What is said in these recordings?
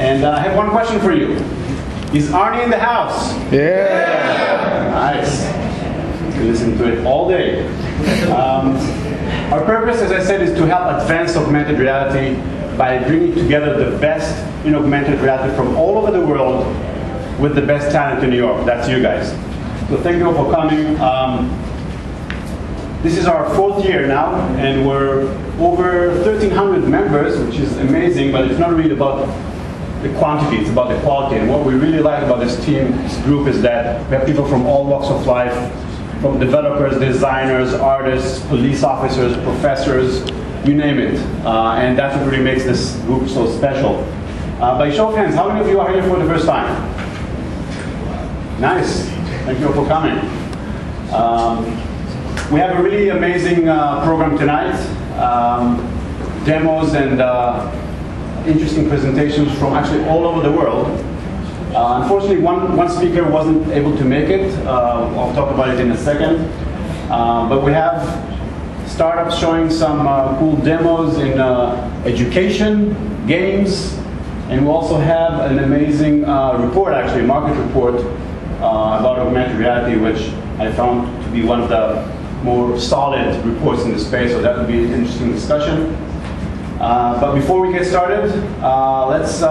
And I have one question for you. Is Arnie in the house? Yeah! Nice. You can listen to it all day. Our purpose, as I said, is to help advance augmented reality by bringing together the best in augmented reality from all over the world with the best talent in New York. That's you guys. So thank you all for coming. This is our 4th year now, and we're over 1,300 members, which is amazing, but it's not really about the quantity, it's about the quality. And what we really like about this team, this group, is that we have people from all walks of life, from developers, designers, artists, police officers, professors, you name it. And that's what really makes this group so special. By show of hands, how many of you are here for the first time? Nice. Thank you all for coming. We have a really amazing program tonight. Demos and interesting presentations from actually all over the world. Unfortunately, one speaker wasn't able to make it. I'll talk about it in a second. But we have startups showing some cool demos in education, games, and we also have an amazing report, actually, a market report about augmented reality, which I found to be one of the more solid reports in the space, so that would be an interesting discussion. But before we get started, let's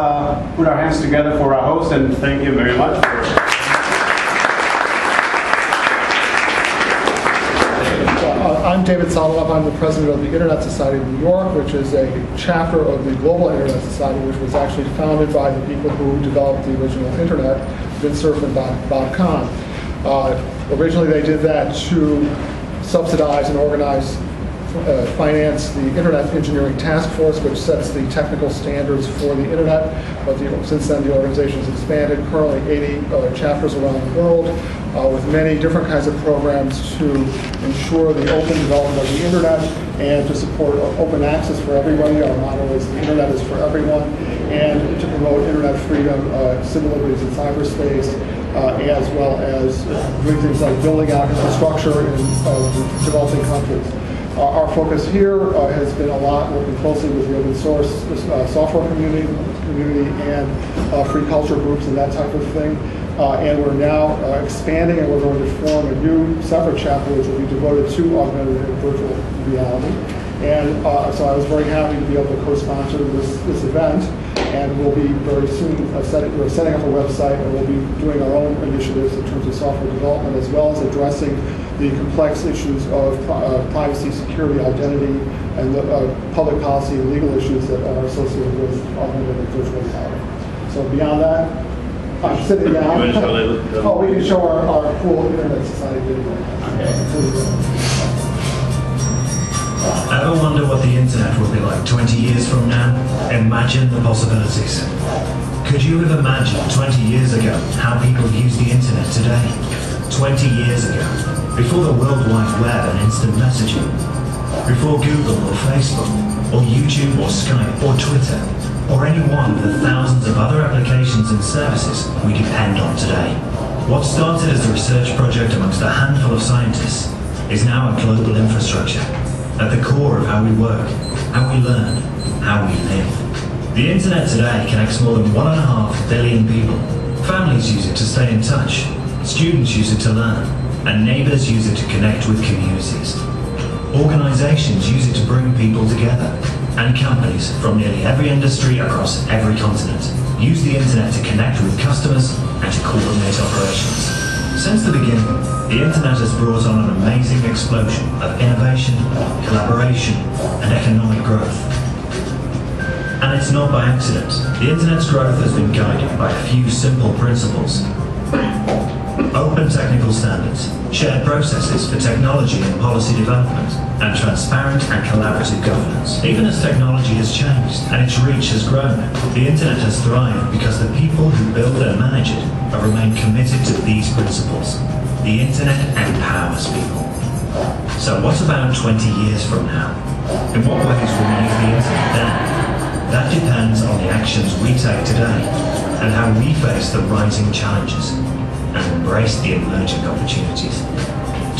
put our hands together for our host, and thank you very much. I'm David Solomon. I'm the president of the Internet Society of New York, which is a chapter of the Global Internet Society, which was actually founded by the people who developed the original Internet, windsurfing.com. Originally, they did that to subsidize and organize, finance the Internet Engineering Task Force, which sets the technical standards for the Internet. But since then, the organization has expanded. Currently, 80 chapters around the world, with many different kinds of programs to ensure the open development of the Internet and to support open access for everybody. Our motto is the Internet is for everyone, and to promote Internet freedom, civil liberties in cyberspace, as well as doing things like building out infrastructure in developing countries. Our focus here has been a lot working closely with the open source software community and free culture groups and that type of thing. And we're now expanding, and we're going to form a new separate chapter which will be devoted to augmented and virtual reality. And so I was very happy to be able to co-sponsor this event. And we'll be very soon we're setting up a website, and we'll be doing our own initiatives in terms of software development, as well as addressing the complex issues of privacy, security, identity, and the public policy and legal issues that are associated with augmented and virtual reality. So beyond that, I'm sitting down. Oh, we can show our cool Internet Society video. Ever wonder what the internet will be like 20 years from now? Imagine the possibilities. Could you have imagined 20 years ago how people use the internet today? 20 years ago, before the World Wide Web and instant messaging, before Google or Facebook, or YouTube or Skype or Twitter, or any one of the thousands of other applications and services we depend on today. What started as a research project amongst a handful of scientists is now a global infrastructure, at the core of how we work, how we learn, how we live. The internet today connects more than 1.5 billion people. Families use it to stay in touch, students use it to learn, and neighbors use it to connect with communities. Organizations use it to bring people together, and companies from nearly every industry across every continent use the internet to connect with customers and to coordinate operations. Since the beginning, the internet has brought on an amazing explosion of innovation, collaboration, and economic growth. And it's not by accident. The internet's growth has been guided by a few simple principles. Open technical standards, shared processes for technology and policy development, and transparent and collaborative governance. Even as technology has changed and its reach has grown, the internet has thrived because the people who build and manage it have remained committed to these principles. The internet empowers people. So what about 20 years from now? In what ways will we use the internet then? That depends on the actions we take today and how we face the rising challenges and embrace the emerging opportunities.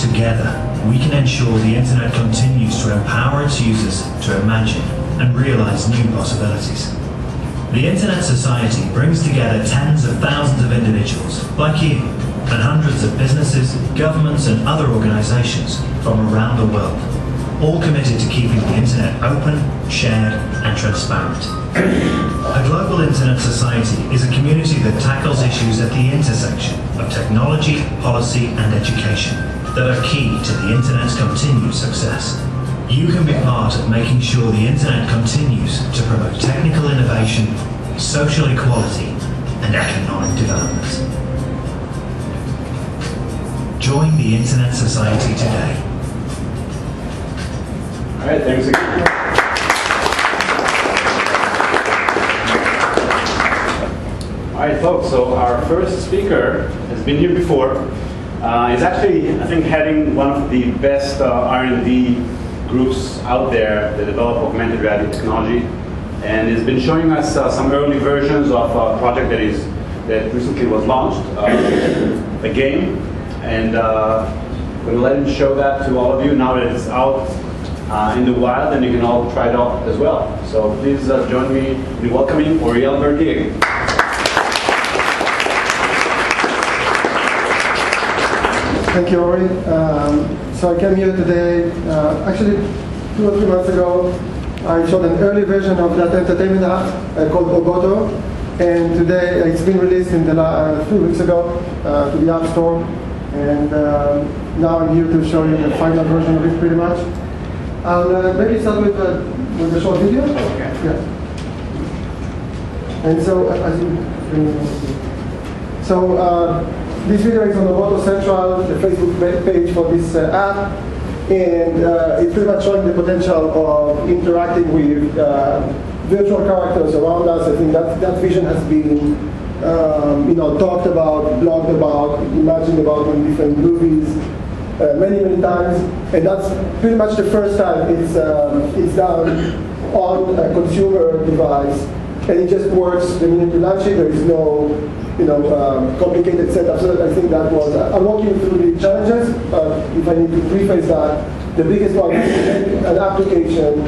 Together, we can ensure the internet continues to empower its users to imagine and realize new possibilities. The Internet Society brings together tens of thousands of individuals, like you, and hundreds of businesses, governments and other organizations from around the world, all committed to keeping the Internet open, shared and transparent. A global Internet Society is a community that tackles issues at the intersection of technology, policy and education that are key to the Internet's continued success. You can be part of making sure the Internet continues to promote technical innovation, social equality and economic development. Join the Internet Society today. All right, thanks again. All right, folks, so our first speaker has been here before. He's actually, I think, heading one of the best R&D groups out there that develop augmented reality technology, and has been showing us some early versions of a project that recently was launched, a game, and I'm going to let him show that to all of you now that it's out in the wild, and you can all try it out as well. So please join me in welcoming Oriel Verdier. Thank you, Ori. So I came here today, actually 2 or 3 months ago. I showed an early version of that entertainment app called Ogoto, and today it's been released in the 3 weeks ago to the App Store, and now I'm here to show you the final version of it, pretty much. I'll maybe start with a short video. Okay. Yeah. And so, as you this video is on the Ogoto Central, the Facebook page for this app, and it's pretty much showing the potential of interacting with virtual characters around us. I think that vision has been talked about, blogged about, imagined about in different movies many times, and that's pretty much the first time it's done on a consumer device, and it just works the minute you launch it. There is no complicated setup. So I think that was, I'm walking through the challenges, but if I need to preface that, the biggest one is an application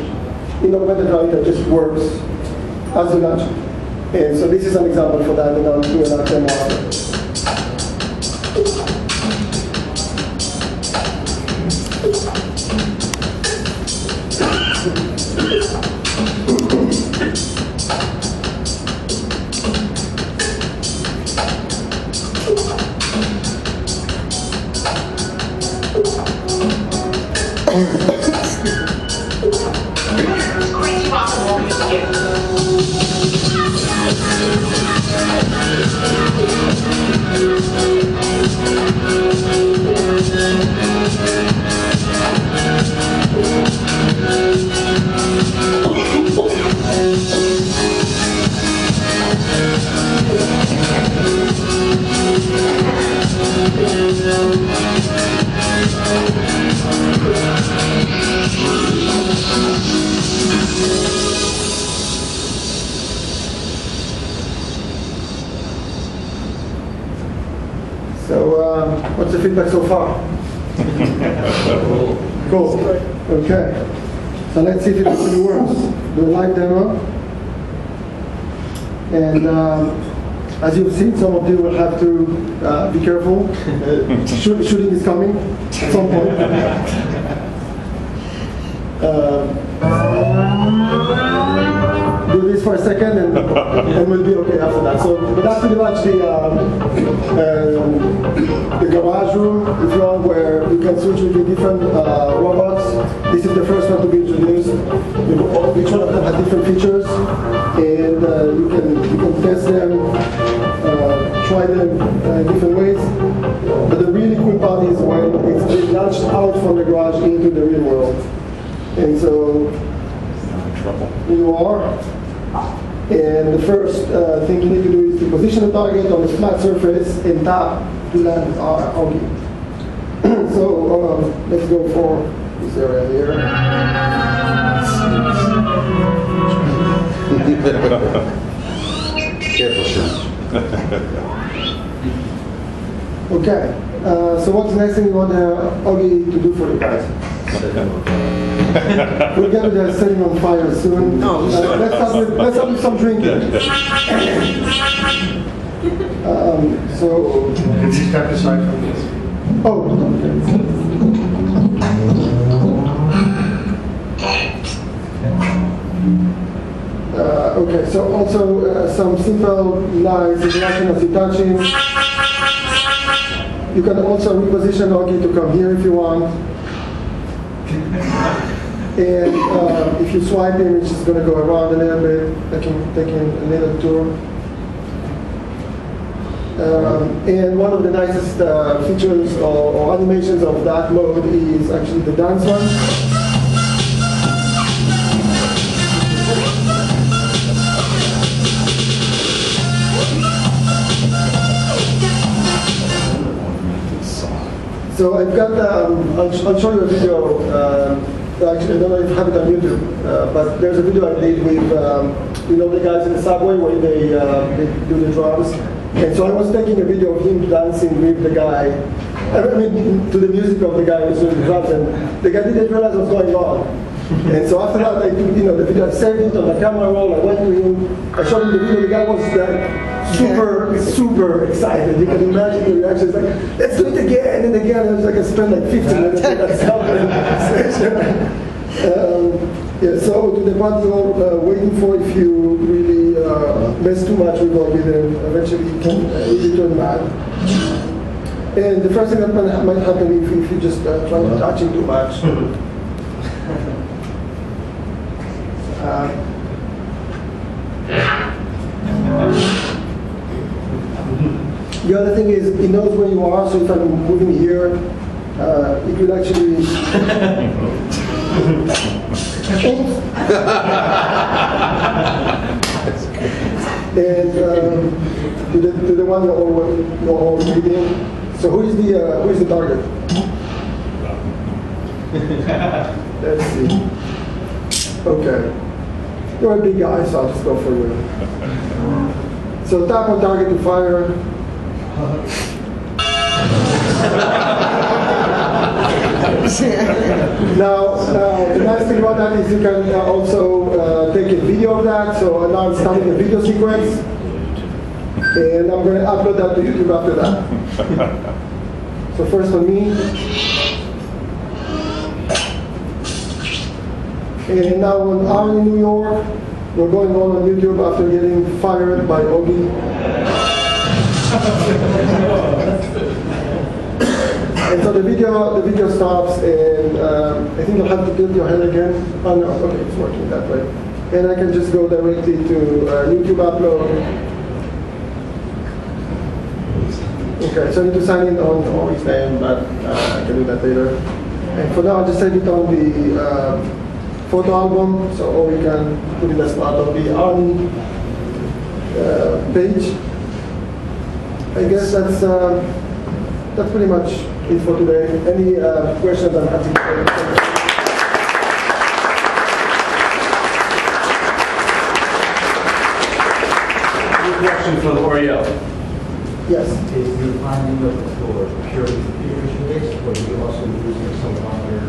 in augmented reality that just works as you launch it. And so this is an example for that, and I'll do an demo after. What's the feedback so far? Cool. Okay. So let's see if it actually works. Do a live demo. And as you've seen, some of you will have to be careful. Shooting is coming at some point. Do this for a second, and we'll be okay after that. So, but that's pretty much the garage room, if you want, where you can switch between different robots. This is the first one to be introduced. Each one of them has different features, and you can test them, try them in different ways. But the really cool part is when it's being launched out from the garage into the real world. And so here you are. And the first thing you need to do is to position the target on a flat surface and tap to land our object. So let's go for this area here. Careful, Sean. Okay. So what's the next thing you want Augie to do for you guys? We're going to be setting on fire soon. No, let's start with some drinking. So. Can you step aside from this? Oh, okay, so also some simple lines interaction as you touch him. You can also reposition Augie to come here if you want. And if you swipe him, it's just going to go around a little bit, taking a little tour. And one of the nicest features or animations of that mode is actually the dance one. So I've got, I'll show you a video, actually I don't know if you have it on YouTube, but there's a video I did with, you know, the guys in the subway where they do the drums. And so I was taking a video of him dancing with the guy, I mean, to the music of the guy who's doing the drums, and the guy didn't realize what was going on. And so after that, I took, you know, the video, I saved it on the camera roll, I went to him, I showed him the video, the guy was like super excited. You can imagine the reaction. It's like, let's do it again and again. And I spent like 15 minutes with that yeah, so to the part you're waiting for, if you really mess too much with Augie, then eventually you can really turn mad. And the first thing that might happen if you just try to touch him too much. The other thing is, he knows where you are, so if I'm moving here, it will actually... and to the one you're always reading. So who is the target? Let's see. Okay. You're a big guy, so I'll just go for you. So tap on target to fire. Now, the nice thing about that is you can also take a video of that. So now I'm starting a video sequence, and I'm going to upload that to YouTube after that. So first on me, and now on ARNY New York, we're going on YouTube after getting fired by Augie. And so the video stops, and I think you'll have to tilt your head again. Oh no, okay, it's working that way. And I can just go directly to YouTube upload. Okay, so I need to sign in on Augie's name, but I can do that later. And for now, I'll just save it on the photo album, so we can put it as part of the ARNY page. I guess that's pretty much it for today. Any questions? I'm happy to take. Question from Oriel. Yes. Is the finding of the floor purely computer-based, or are you also using some other?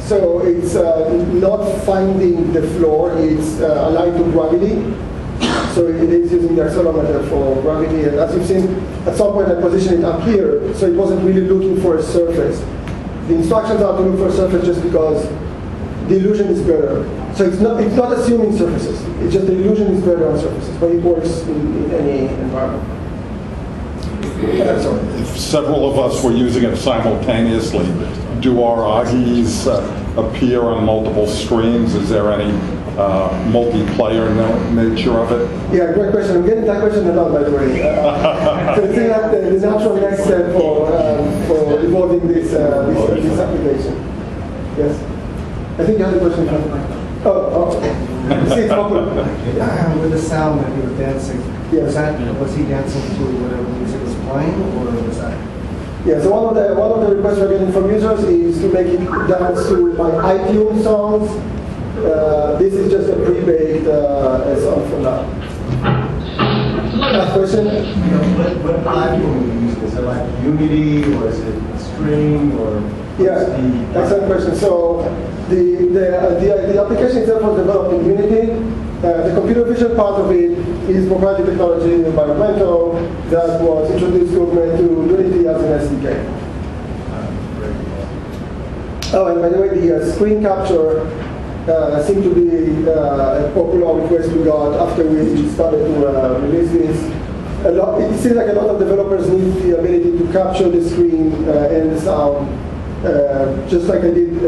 So it's not finding the floor, it's aligned to gravity. So it is using the accelerometer for gravity, and as you've seen, at some point I positioned it up here, so it wasn't really looking for a surface. The instructions are to look for a surface just because the illusion is better. So it's not assuming surfaces, it's just the illusion is better on surfaces, but it works in any environment. Sorry. If several of us were using it simultaneously, do our Augies appear on multiple screens? Is there any multiplayer nature of it? Yeah, great question. I'm getting that question a lot, by the way. So it's like the natural next step for evolving this application. Yes? I think you have a question. See, it's popular. With the sound that he was dancing, Yes. was he dancing to whatever music was playing, or was that? Yeah, so one of the requests we're getting from users is to make it dance to my iTunes songs. This is just a pre-baked song from that. last question. What platform are you using? Is it like Unity, or is it Stream, or? Yeah, excellent question. So the application itself was developed in Unity. The computer vision part of it is proprietary technology in environmental that was introduced to Unity as an SDK. Oh, and by the way, the screen capture seemed to be a popular request we got after we started to release this. It seems like a lot of developers need the ability to capture the screen and the sound, just like I did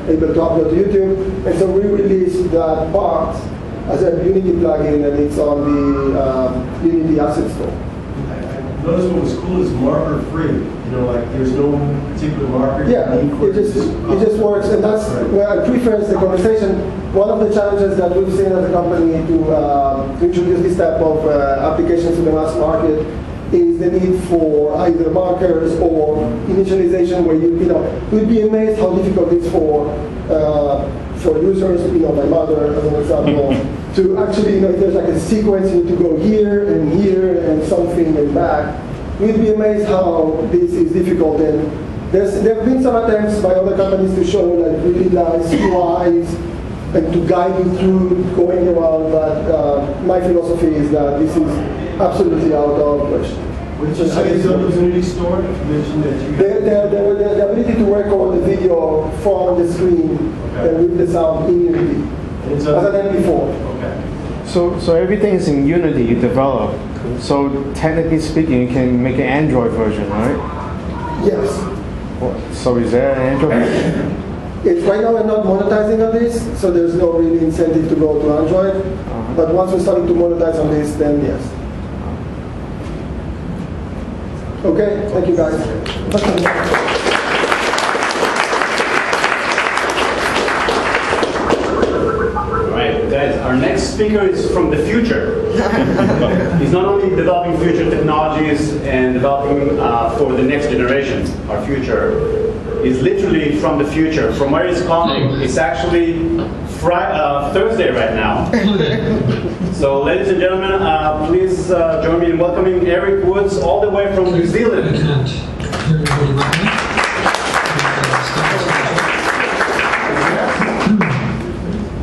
able to upload to YouTube. And so we released that part as a Unity plugin, and it's on the Unity Asset Store. I noticed what was cool is marker free. You know, like there's no particular marker. Yeah, it just works, and that's where I preface the conversation. One of the challenges that we've seen as a company to introduce this type of applications to the mass market is the need for either markers or initialization, where you'd be amazed how difficult it's for users, my mother as an example, to actually, if there's like a sequence, you need to go here and something and back. We'd be amazed how this is difficult. And there have been some attempts by other companies to show like really nice UIs and to guide you through going around, but my philosophy is that this is absolutely out of question. Which is the Unity Store? You mentioned that you the ability to record the video from the screen and with the sound in Unity, as I did before. Okay. So everything is in Unity you develop. So technically speaking, you can make an Android version, right? Yes. So is there an Android version? It's right now we're not monetizing on this, so there's no really incentive to go to Android. But once we're starting to monetize on this, then yes. Okay, thank you guys. All right, guys, our next speaker is from the future. He's not only developing future technologies and developing for the next generation, our future. He's literally from the future. From where he's calling, it's actually Thursday right now. So, ladies and gentlemen, please join me in welcoming Eric Woods, all the way from New Zealand. I can't hear everybody right now.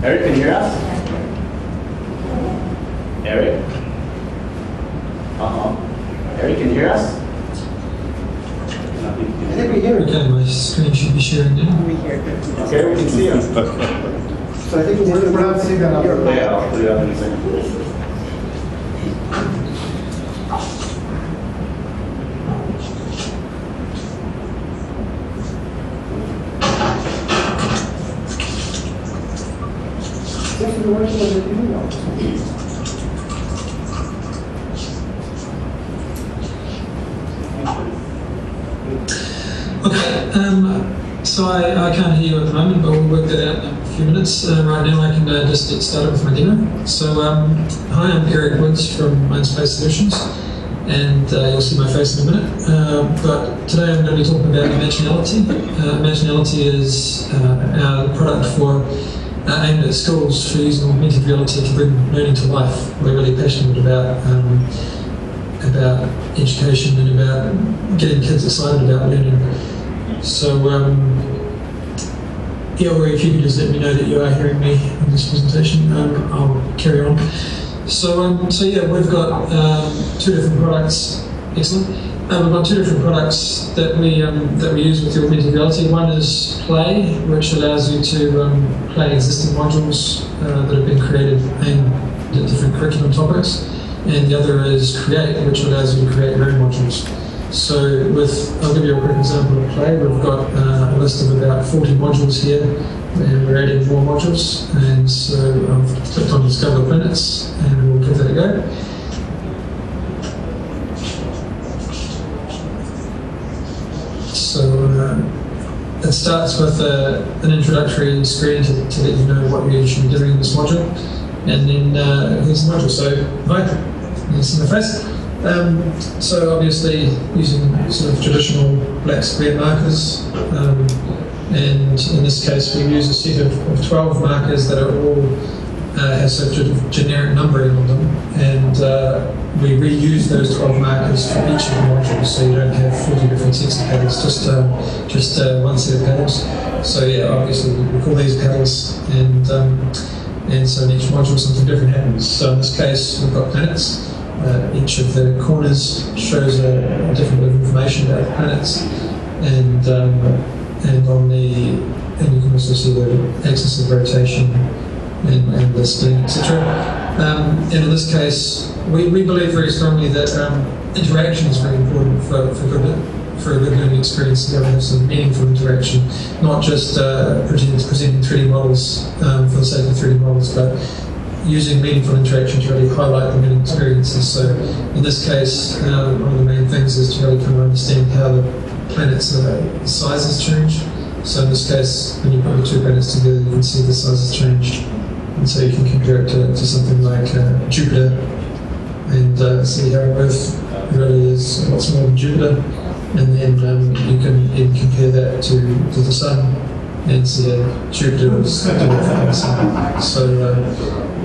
Eric, can you hear us? Eric? Eric, can you hear us? I think we hear it. Okay, my screen should be sharing now. Okay, we can see you. So I think we need to see that up. Yeah, I'll put it up in a second. Okay, so I can't hear you at the moment, but we'll work that out in a few minutes. Right now I can just get started with my demo. So, hi, I'm Eric Woods from Mindspace Solutions, and you'll see my face in a minute. But today I'm going to be talking about Imaginality. Imaginality is our product for aimed at schools for using augmented reality to bring learning to life. We're really passionate about education and about getting kids excited about learning. So, yeah, or if you could just let me know that you are hearing me in this presentation, I'll carry on. So yeah, we've got two different products. Excellent. We've got two different products that we use with the augmented reality. One is Play, which allows you to play existing modules that have been created aimed at different curriculum topics. And the other is Create, which allows you to create your own modules. So I'll give you a quick example of Play. We've got a list of about 40 modules here, and we're adding more modules. And so I've clicked on Discover Planets, and we'll give that a go. So it starts with an introductory screen to let you know what you should be doing in this module. And then here's the module. So, hi, you can see my face. So obviously using sort of traditional black square markers, and in this case we use a set of 12 markers that are all have sort of generic numbering on them, and we reuse use those 12 markers for each of the modules, so you don't have 40 different sets of petals, just one set of petals. So yeah, obviously we call these petals, and so in each module something different happens. So in this case we've got planets. Each of the corners shows a different bit of information about the planets, and you can also see the axis of rotation and the spin, etc. And in this case, we believe very strongly that interaction is very important for a good learning experience. To have some meaningful interaction, not just presenting 3D models for the sake of 3D models, but using meaningful interaction to really highlight the learning experiences. So in this case, one of the main things is to really kind of understand how the planets' sizes change. So in this case, when you put the two planets together, you can see the sizes change. And so you can compare it to something like Jupiter, and see how Earth really is a lot smaller than Jupiter. And then you can even compare that to the Sun, and see how Jupiter is doing from the Sun. So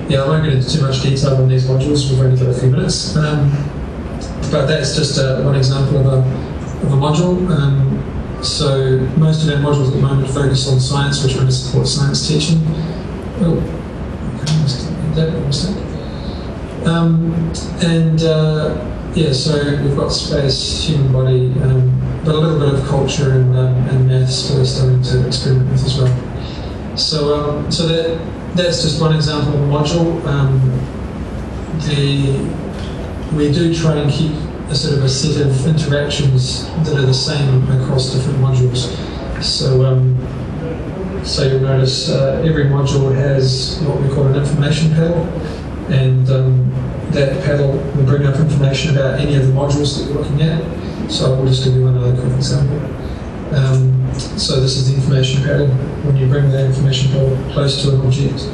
yeah, I won't get into too much detail on these modules, we've only got a few minutes. But that's just one example of a module. So most of our modules at the moment focus on science. We're trying to support science teaching. Oh, that mistake. Yeah, so we've got space, human body, but a little bit of culture and maths we're starting to experiment with as well. So that's just one example of a module. We do try and keep a sort of a set of interactions that are the same across different modules. So you'll notice every module has what we call an information panel, and that panel will bring up information about any of the modules that you're looking at. So I'll just give you one other quick example. So this is the information panel. When you bring the information panel close to an object,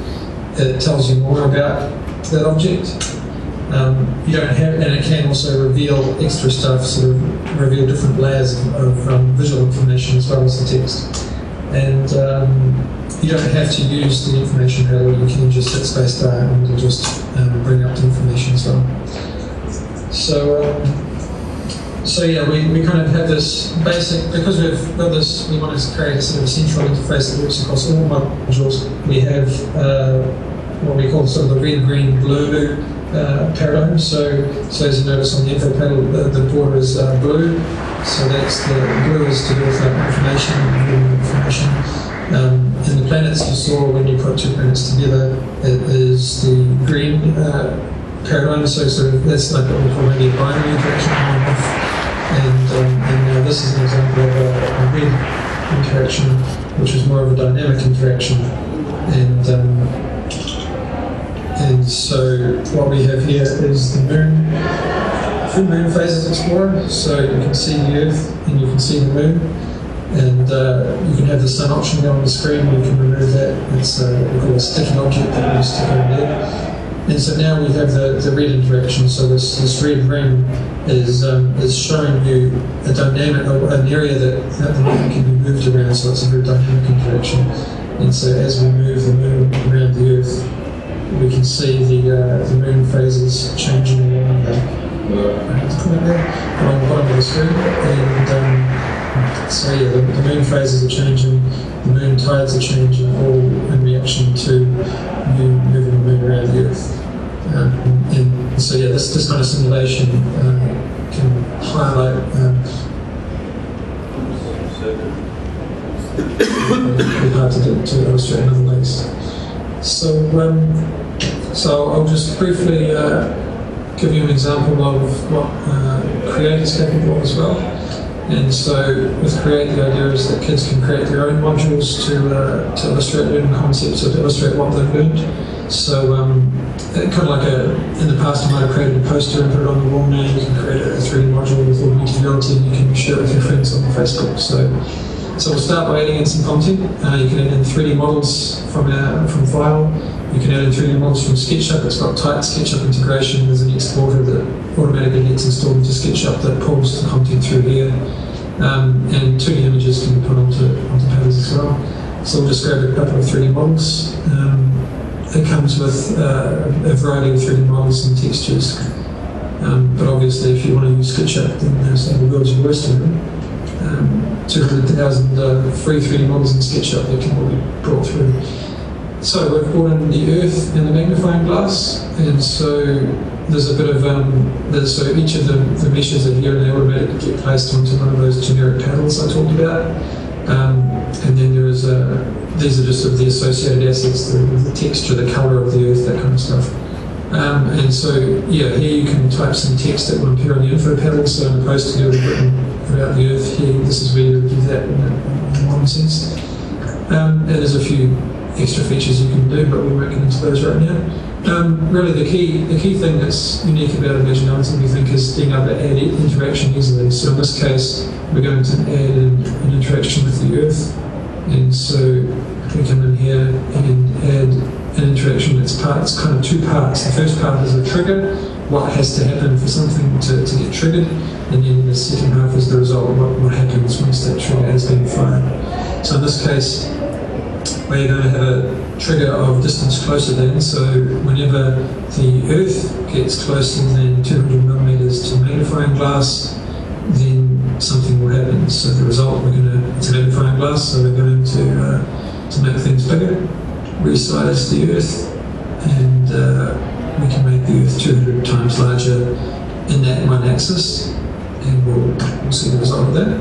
it tells you more about that object. You don't have, and it can also reveal extra stuff, sort of reveal different layers of visual information as well as the text. And you don't have to use the information panel, you can just hit spacebar and it'll just bring up the information as well. So yeah, we kind of have this basic, because we've got this, we want to create a sort of central interface that works across all modules. We have what we call sort of the red, green, blue paradigm. So as you notice on the info panel, the border is blue. So that's the blue is to do with information. And the planets you saw when you put two planets together, it is the green paradigm. So sort of that's like what we call maybe a binary interaction on and off. And this is an example of a red interaction, which is more of a dynamic interaction. And so what we have here is the moon phases explorer. So you can see the Earth and you can see the moon, and you can have the sun option go on the screen. You can remove that. It's what we call a sticky object that we stick on there. And so now we have the red interaction. So this red ring is showing you a dynamic, an area that at the moment can be moved around. So it's a very dynamic interaction. And so as we move the moon around the Earth, we can see the moon phases changing along along the bottom of the screen. And so yeah, the moon phases are changing, the moon tides are changing, all in reaction to you moving the moon around the Earth. And so yeah, this kind of simulation can highlight it's hard to illustrate in other ways. So I'll just briefly give you an example of what Create is capable of as well. And so with Create, the idea is that kids can create their own modules to illustrate learning concepts or to illustrate what they've learned. So kind of like in the past you might have created a poster and put it on the wall. Now you can create a 3D module with augmented reality and you can share it with your friends on Facebook. So we'll start by adding in some content. You can add in 3D models from File. You can add in 3D models from SketchUp. It's got tight SketchUp integration. There's an exporter that automatically gets installed into SketchUp that pulls the content through here. And 2D images can be put onto panels as well. So we'll just grab a couple of 3D models. It comes with a variety of 3D models and textures. But obviously, if you want to use SketchUp, then there's the world's your oyster. 200,000 free 3D models in SketchUp that can all be brought through. So we've brought in the Earth and the magnifying glass, and so there's a bit of so each of the meshes are here, and they automatically get placed onto one of those generic panels I talked about. And then there is these are just sort of the associated assets, the texture, the color of the Earth, that kind of stuff. And so yeah, here you can type some text that will appear on the info panel. So in opposed to you would have written about the Earth here, this is where you would do that in a modern sense. And there's a few extra features you can do, but we won't get into those right now. Really, the key thing that's unique about Imaginality, we think, is being able to add interaction easily. So in this case, we're going to add an interaction with the Earth, and so we come in here and add an interaction that's kind of two parts. The first part is a trigger, what has to happen for something to get triggered, and then the second half is the result, what happens once that trigger has been fired. So in this case, we're going to have a trigger of distance closer than, so whenever the Earth gets closer than 200 millimeters to magnifying glass, then something will happen. So the result, it's a magnifying glass, so we're going to make things bigger, resize the Earth, and we can make the Earth 200 times larger in that one axis, and we'll see the result of that.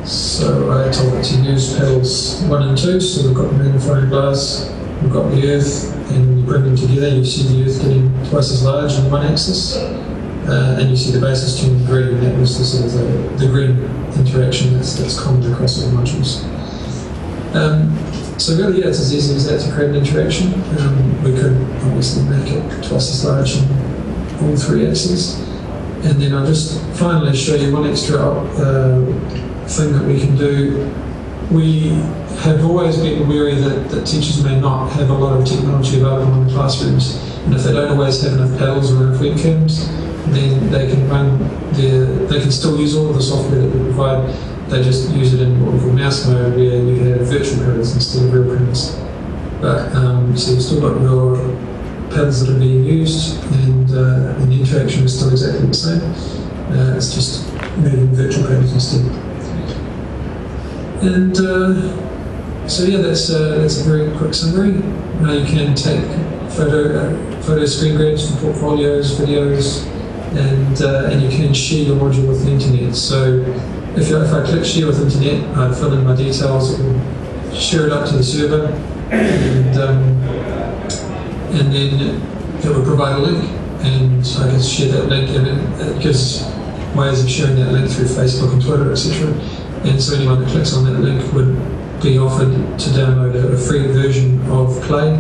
So I told it to use panels 1 and 2, so we've got the magnifying glass, we've got the Earth, and when you bring them together you see the Earth getting twice as large in one axis, and you see the bases turning green. That was the sort of the green interaction that's common across all modules. So really, yeah, it's as easy as that to create an interaction. We could obviously make it twice as large in all 3 axes. And then I'll just finally show you one extra thing that we can do. We have always been wary that teachers may not have a lot of technology available in the classrooms, and if they don't always have enough paddles or enough webcams, then they can still use all of the software that we provide. They just use it in what we call mouse mode, where you have virtual paddles instead of real paddles. But so you've still got your paddles that are being used, and the interaction is still exactly the same. It's just moving virtual paddles instead. And so yeah, that's a very quick summary. You can take photo screen grabs for portfolios, videos, and you can share your module with the internet. So if I click share with internet, I fill in my details, it will share it up to the server, and then it will provide a link, and I can share that link, and it gives ways of sharing that link through Facebook and Twitter, etc. And so anyone that clicks on that link would be offered to download a free version of Play,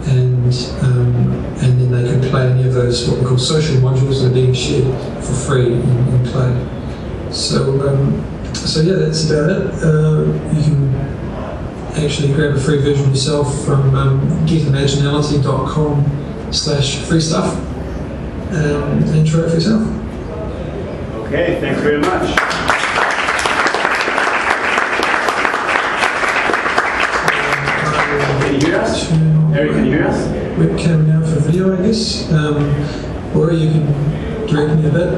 and then they can play any of those what we call social modules that are being shared for free in Play. So yeah, that's about it. You can actually grab a free version yourself from getimaginality.com/free stuff and try it for yourself. Okay, thanks very much. Can you hear us? Eric, can you hear us? Webcam now for video, I guess. Or you can direct me a bit.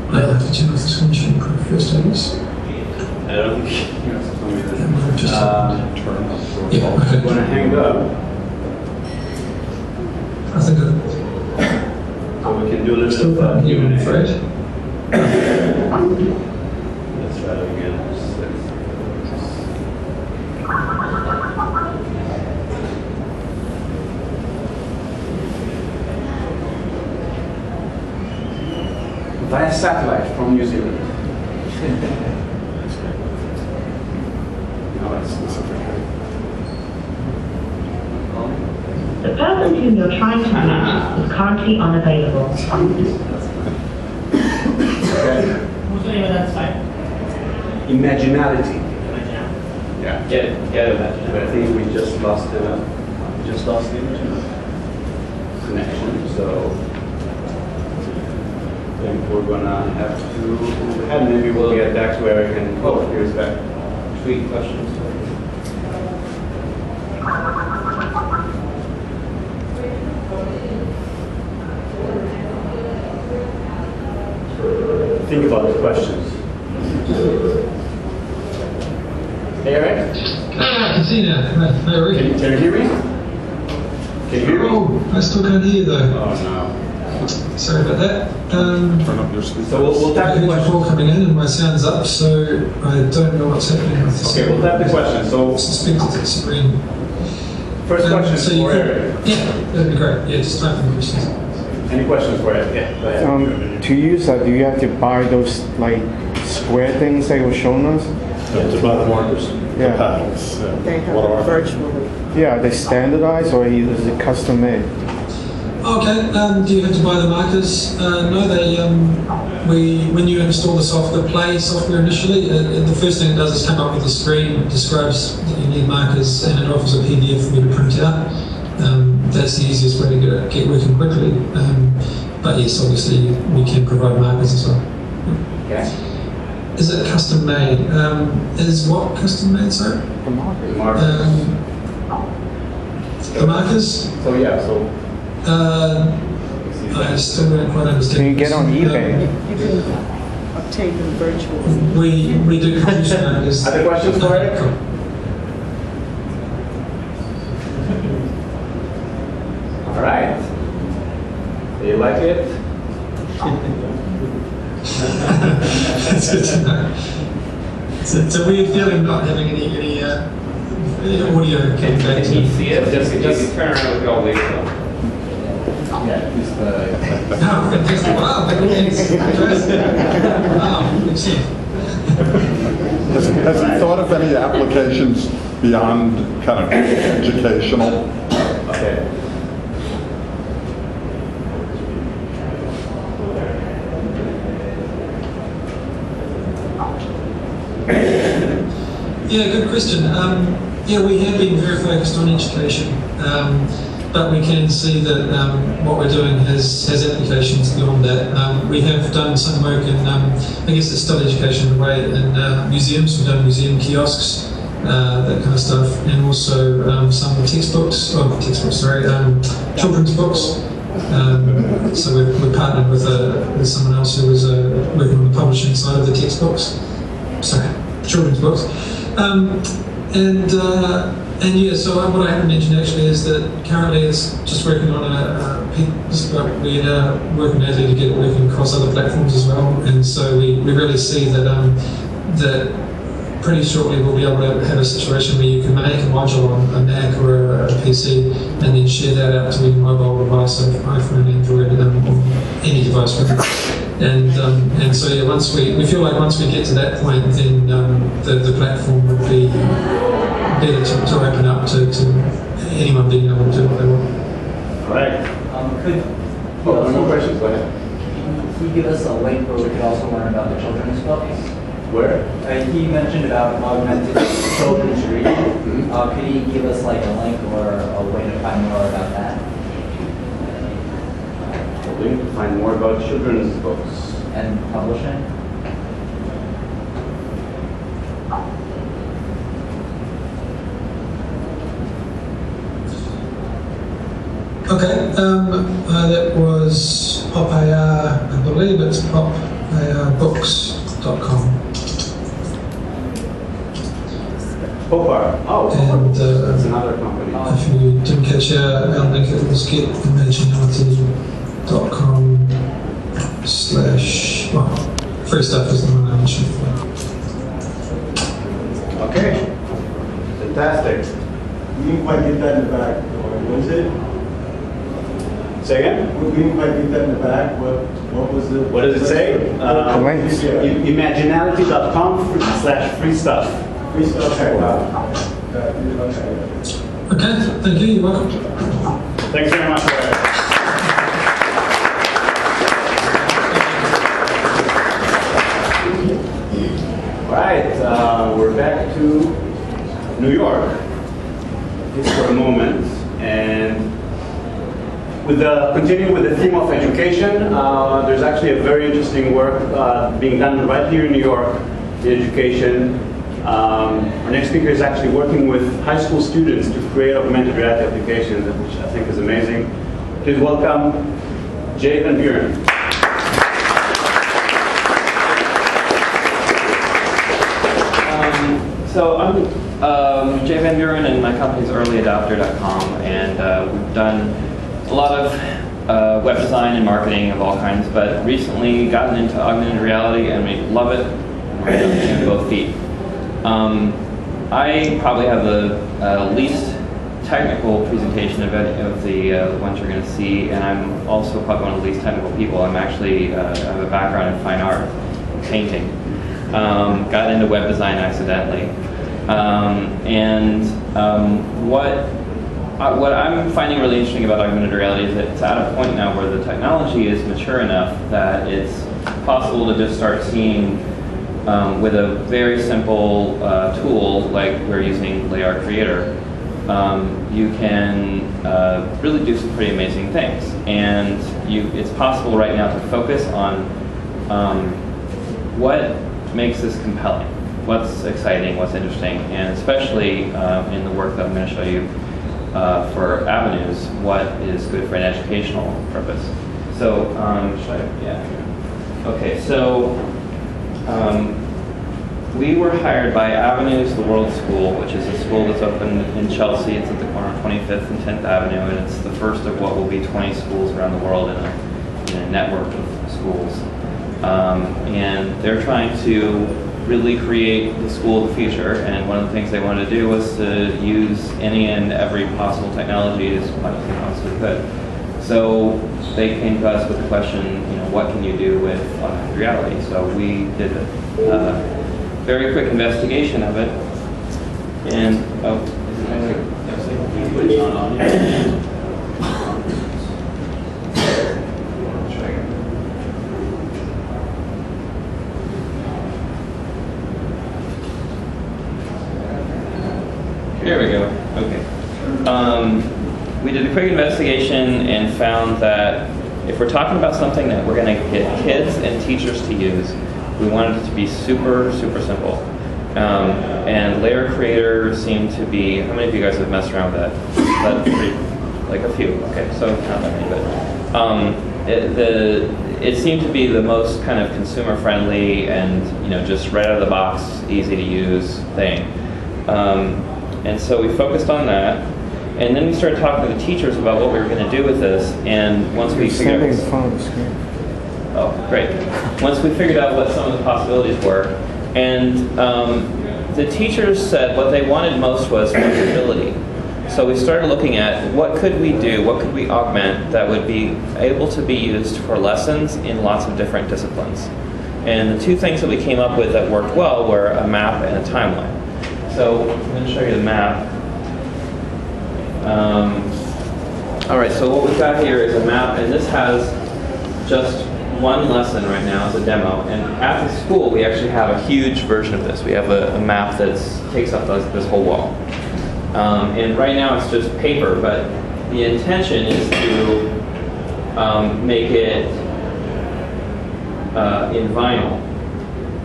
I'll have to turn off the screen sharing first, I guess. I don't think you have to tell me that. That might have just yeah, okay. I'm going to hang up. I think So we can do a little still bit of Q&A. afraid. Let's try it again. Via satellite from New Zealand. No, it's The person whom you're trying to reach is currently unavailable. Okay. What's the name of that site? Imaginality. Yeah. Get it. But I think we just lost the connection, so I think we're gonna have to, and maybe we'll get back to Eric and, oh, here's back. Tweet questions. think about the questions. Hey, Eric? I can see now. Hey, Rick. Can you hear me? Can you hear me? Oh, I still can't hear you though. Oh, no. Sorry about that. Turn up your speaker. So we'll I tap the heard your call questions. coming in and my sound's up, so I don't know what's happening with this. Okay, we'll tap the questions. So Speak to the screen. first question So you for Eric. Yeah, that'd be great. Yeah, just time for questions. Any questions for Eric? Yeah, go ahead. To use that, do you have to buy those like square things that you were showing us? To buy the markers, the Yeah. paddles. They have What it are they? virtually. Yeah, are they standardized or is it custom made? Okay, do you have to buy the markers? No, they, when you install the Play software initially, the first thing it does is come up with a screen, it describes that you need markers, and it offers a PDF for me to print out. That's the easiest way to get working quickly. But yes, obviously we can provide markers as well. Okay. Is it custom made? Is what custom made, sorry? The markers. The markers? So yeah, so I still don't quite understand. Can you get on eBay? You can obtain them virtually. We do produce markers. Other questions for Eric? Cool. all right. Do you like it? That's good to know. It's a weird feeling not having any audio came back to me. see it? Just turn around with your legs up. Oh, fantastic. Wow, that is wow, excellent. Has he thought of any applications beyond kind of educational? Okay. Yeah, good question. Yeah, we have been very focused on education, but we can see that what we're doing has applications beyond that. We have done some work in, I guess it's still education in a way, in museums. We've done museum kiosks, that kind of stuff, and also some textbooks, children's books. So we're partnered with someone else who was working on the publishing side of the textbooks. Sorry, children's books. And yeah, so what I haven't mentioned actually is that currently it's just working on we're working badly to get it working across other platforms as well, and so we really see that that pretty shortly we'll be able to have a situation where you can make a module on a Mac or a PC and then share that out to any mobile device, so iPhone, Android, or any device with it. And so yeah, we feel like once we get to that point, then the platform would be better to open up to anyone being able to do what they want. All right. Could No questions? Go ahead. you give us a link where we could also learn about the children's books? Where? He mentioned about augmented children's reading. Could he give us like a link or a way to find more about that? A link to find more about children's books. And publishing? Okay, that was PopAR, I believe it's poparbooks.com. Popar. Oh, And that's another company. if you didn't catch our link, it was getimaginality.com/ free stuff is the one I mentioned. Okay. Fantastic. We didn't quite get that in the back. What was it? Say again? We didn't quite get that in the back. What was it? What does it say? Links. Imaginality.com/free stuff. Free stuff. Okay. Wow. Okay, thank you, you're welcome. Thanks very much. Right, we're back to New York just for a moment, and continuing with the theme of education, there's actually a very interesting work being done right here in New York in education. Our next speaker is actually working with high school students to create augmented reality applications, which I think is amazing. Please welcome Jay Van Buren. So I'm Jay Van Buren, and my company's earlyadopter.com, and we've done a lot of web design and marketing of all kinds, but recently gotten into augmented reality, and we love it. We're on both feet. I probably have the least technical presentation of the ones you're going to see, and I'm also probably one of the least technical people. I'm actually I have a background in fine art, painting. Got into web design accidentally, what I'm finding really interesting about augmented reality is that it's at a point now where the technology is mature enough that it's possible to just start seeing with a very simple tool like we're using ARNY Creator. You can really do some pretty amazing things, and it's possible right now to focus on what makes this compelling, what's exciting, what's interesting, and especially in the work that I'm going to show you for avenues, what is good for an educational purpose. So, okay, so we were hired by Avenues The World School, which is a school that's open in Chelsea. It's at the corner of 25th and 10th Avenue, and it's the first of what will be 20 schools around the world in a network of schools. And they're trying to really create the school of the future, and one of the things they wanted to do was to use any and every possible technology as much as they possibly could. So they came to us with the question, what can you do with augmented reality? So we did a very quick investigation of it, and there we go. Okay. We did a quick investigation and found that if we're talking about something that we're going to get kids and teachers to use, we wanted it to be super, super simple. And ARNY Creator seemed to be, how many of you guys have messed around with that? Like a few, okay, so not that many, but it seemed to be the most kind of consumer friendly and just right out of the box, easy to use thing. And so we focused on that, and then we started talking to the teachers about what we were going to do with this, and once we figured out... Oh, great. Once we figured out what some of the possibilities were, and the teachers said what they wanted most was flexibility. So we started looking at what could we do, what could we augment that would be able to be used for lessons in lots of different disciplines. And the two things that we came up with that worked well were a map and a timeline. So I'm going to show you the map. All right, so what we've got here is a map, and this has just one lesson right now as a demo, and at the school we actually have a huge version of this. We have a map that takes up this whole wall. And right now it's just paper, but the intention is to make it in vinyl.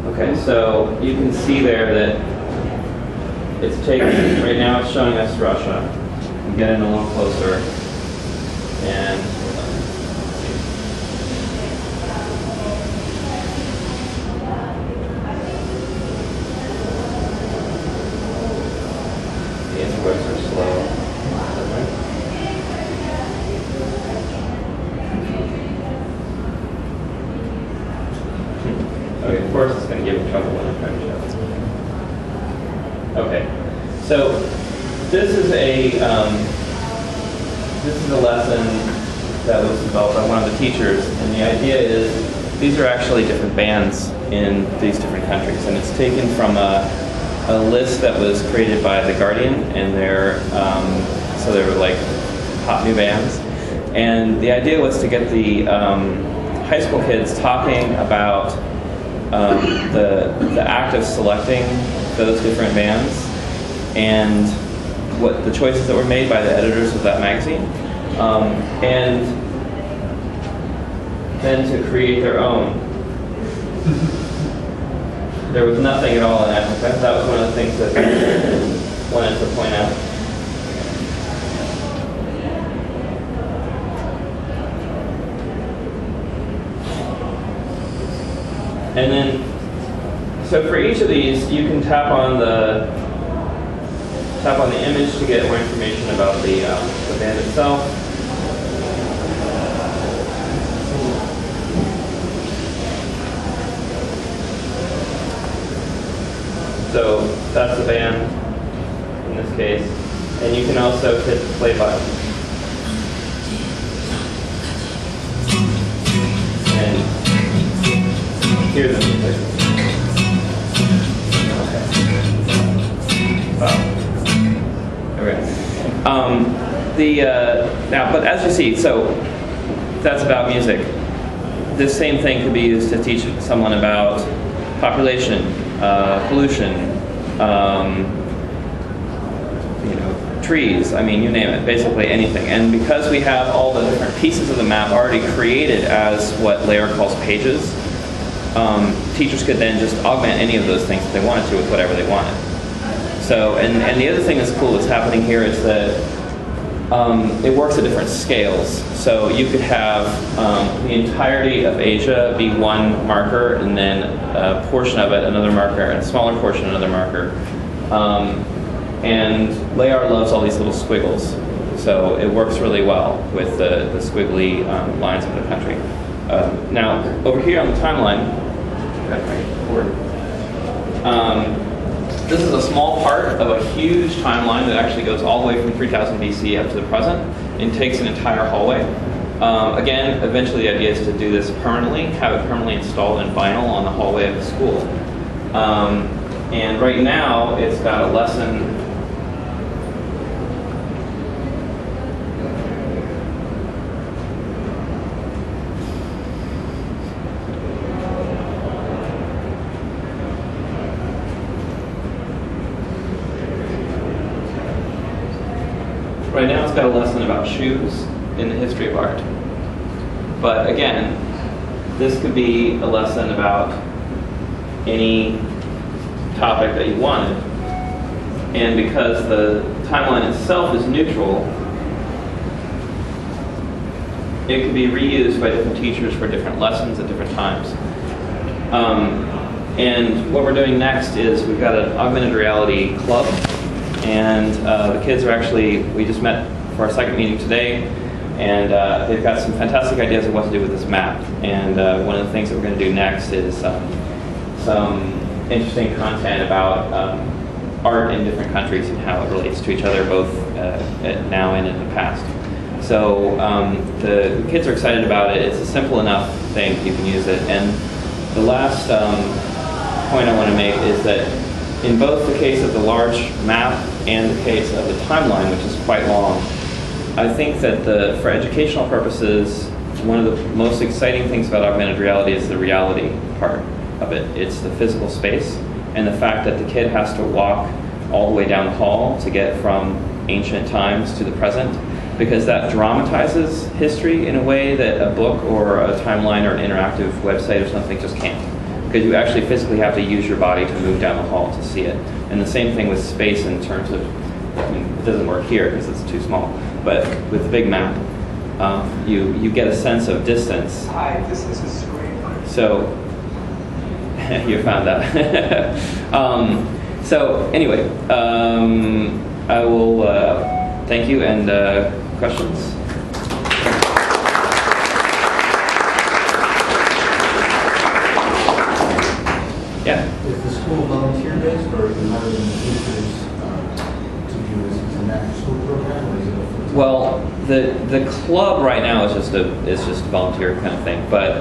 Okay, so you can see there that it's taken, right now it's showing us Russia. We get in a little closer, and Okay, of course it's going to give me trouble when I'm trying to show it. Okay, so this is a lesson that was developed by one of the teachers, and the idea is these are actually different bands in these different countries, and it's taken from a list that was created by The Guardian, and so they were like hot new bands, and the idea was to get the high school kids talking about the act of selecting those different bands and what the choices that were made by the editors of that magazine, and then to create their own. There was nothing at all in Africa. That was one of the things that I wanted to point out. And then, so for each of these, you can tap on the tap on the image to get more information about the band itself. So that's the band in this case. And you can also hit the play button. And hear the music. Now, but as you see, so that's about music. This same thing could be used to teach someone about population, pollution, trees. I mean, you name it. Basically anything. And because we have all the different pieces of the map already created as what Layer calls pages, teachers could then just augment any of those things if they wanted to with whatever they wanted. So, and the other thing that's cool that's happening here is that it works at different scales. So you could have the entirety of Asia be one marker, and then a portion of it another marker, and a smaller portion another marker. And Layar loves all these little squiggles. So it works really well with the squiggly lines of the country. Now, over here on the timeline, this is a small part of a huge timeline that actually goes all the way from 3000 BC up to the present and takes an entire hallway. Again, eventually the idea is to do this permanently, have it permanently installed in vinyl on the hallway of the school. And right now, it's got a lesson. Right now it's got a lesson about shoes in the history of art. But again, this could be a lesson about any topic that you wanted. And because the timeline itself is neutral, it could be reused by different teachers for different lessons at different times. And what we're doing next is we've got an augmented reality club. And the kids are actually, we just met for our second meeting today, and they've got some fantastic ideas of what to do with this map. And one of the things that we're going to do next is some interesting content about art in different countries and how it relates to each other, both now and in the past. So the kids are excited about it. It's a simple enough thing, you can use it. And the last point I want to make is that in both the case of the large map and the case of the timeline, which is quite long, I think that for educational purposes, one of the most exciting things about augmented reality is the reality part of it. It's the physical space and the fact that the kid has to walk all the way down the hall to get from ancient times to the present, because that dramatizes history in a way that a book or a timeline or an interactive website or something just can't. Because you actually physically have to use your body to move down the hall to see it. And the same thing with space in terms of, I mean, it doesn't work here because it's too small, but with the big map, you get a sense of distance. Hi, this is great. So, you found that. So anyway, I will thank you, and questions? Yeah. Is the school volunteer-based, or is it more than teachers to do this as an after-school program, or is it a full-time? Well, the club right now is just a volunteer kind of thing, but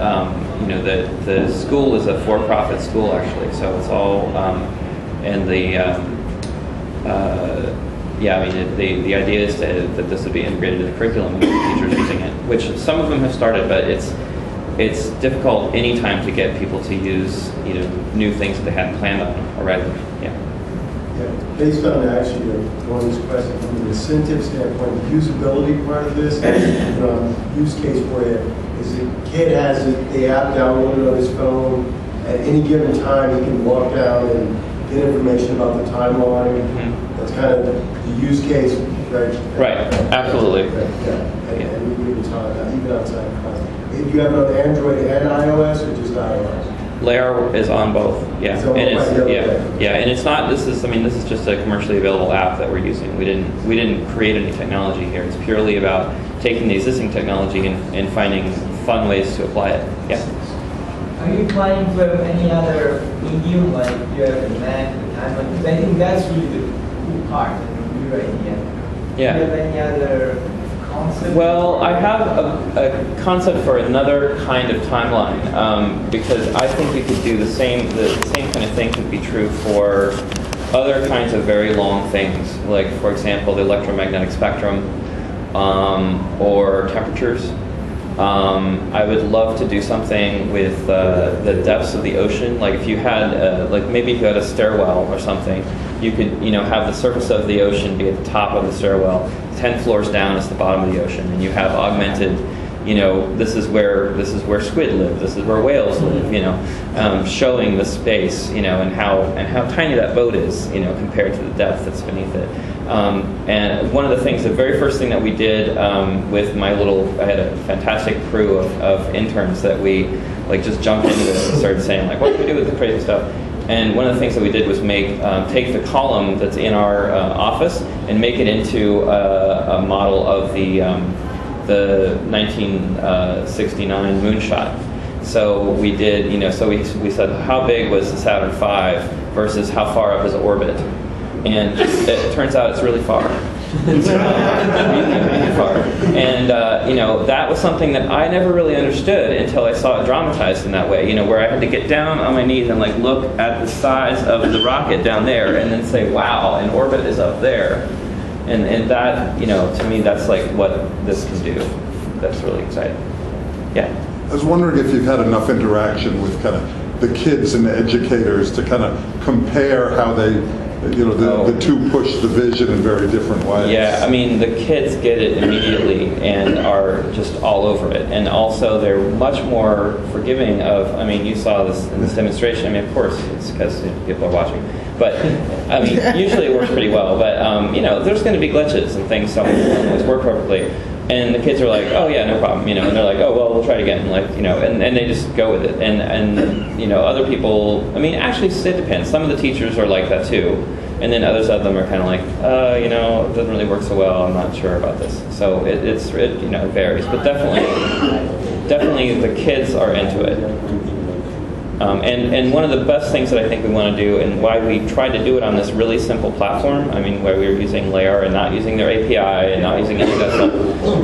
you know, the school is a for-profit school actually, so it's all and yeah, I mean the idea is that this would be integrated in the curriculum and teachers using it, which some of them have started, but it's difficult anytime to get people to use, you know, new things that they hadn't planned on already. Yeah. Yeah. Based on actually one of these questions from the incentive standpoint, the usability part of this, use case where is the kid has the app downloaded on his phone at any given time, he can walk down and get information about the timeline. Mm-hmm. That's kind of the use case, right? Right. Absolutely. Right. Yeah. And we can talk about even outside of class. Do you have it on Android and iOS, or just iOS? Layer is on both, yeah, So and it's okay. yeah, and it's not. This is just a commercially available app that we're using. We didn't create any technology here. It's purely about taking the existing technology and finding fun ways to apply it. Yeah. Are you planning to have any other medium like you have the Mac, the timeline? Because I think that's really the cool part of the computer idea. Yeah. Do you have any other concept? Well, I have a concept for another kind of timeline because I think you could do the same kind of thing could be true for other kinds of very long things, like for example the electromagnetic spectrum or temperatures. I would love to do something with the depths of the ocean. Like if you had, like maybe if you had a stairwell or something, you could, have the surface of the ocean be at the top of the stairwell. 10 floors down is the bottom of the ocean, and you have augmented. This is where squid live. This is where whales live. Showing the space. And how tiny that boat is. Compared to the depth that's beneath it. And one of the things, the very first thing that we did with I had a fantastic crew of interns that we just jumped into this and started saying what can we do with the crazy stuff? And one of the things that we did was take the column that's in our office and make it into a model of the 1969 moonshot. So we did, we said how big was the Saturn V versus how far up is orbit. And it turns out it's really far. Really far. And, that was something that I never really understood until I saw it dramatized in that way, where I had to get down on my knees and look at the size of the rocket down there and then say, wow, and orbit is up there. And that, to me, that's what this can do. That's really exciting. Yeah. I was wondering if you've had enough interaction with kind of the kids and the educators to kind of compare how they, the two push the vision in very different ways. Yeah, the kids get it immediately and are just all over it. And also they're much more forgiving of, you saw this in this demonstration. Of course, it's because people are watching. But, usually it works pretty well. But, there's going to be glitches and things don't always work perfectly. And the kids are like, oh yeah, no problem, and they're like, oh well, we'll try it again, and they just go with it. And other people, actually it depends. Some of the teachers are like that too, and then others of them are kind of like, it doesn't really work so well. I'm not sure about this. So it varies, but definitely the kids are into it. And one of the best things that I think we want to do, and why we tried to do it on this really simple platform, where we were using Layer and not using their API and not using any of that stuff,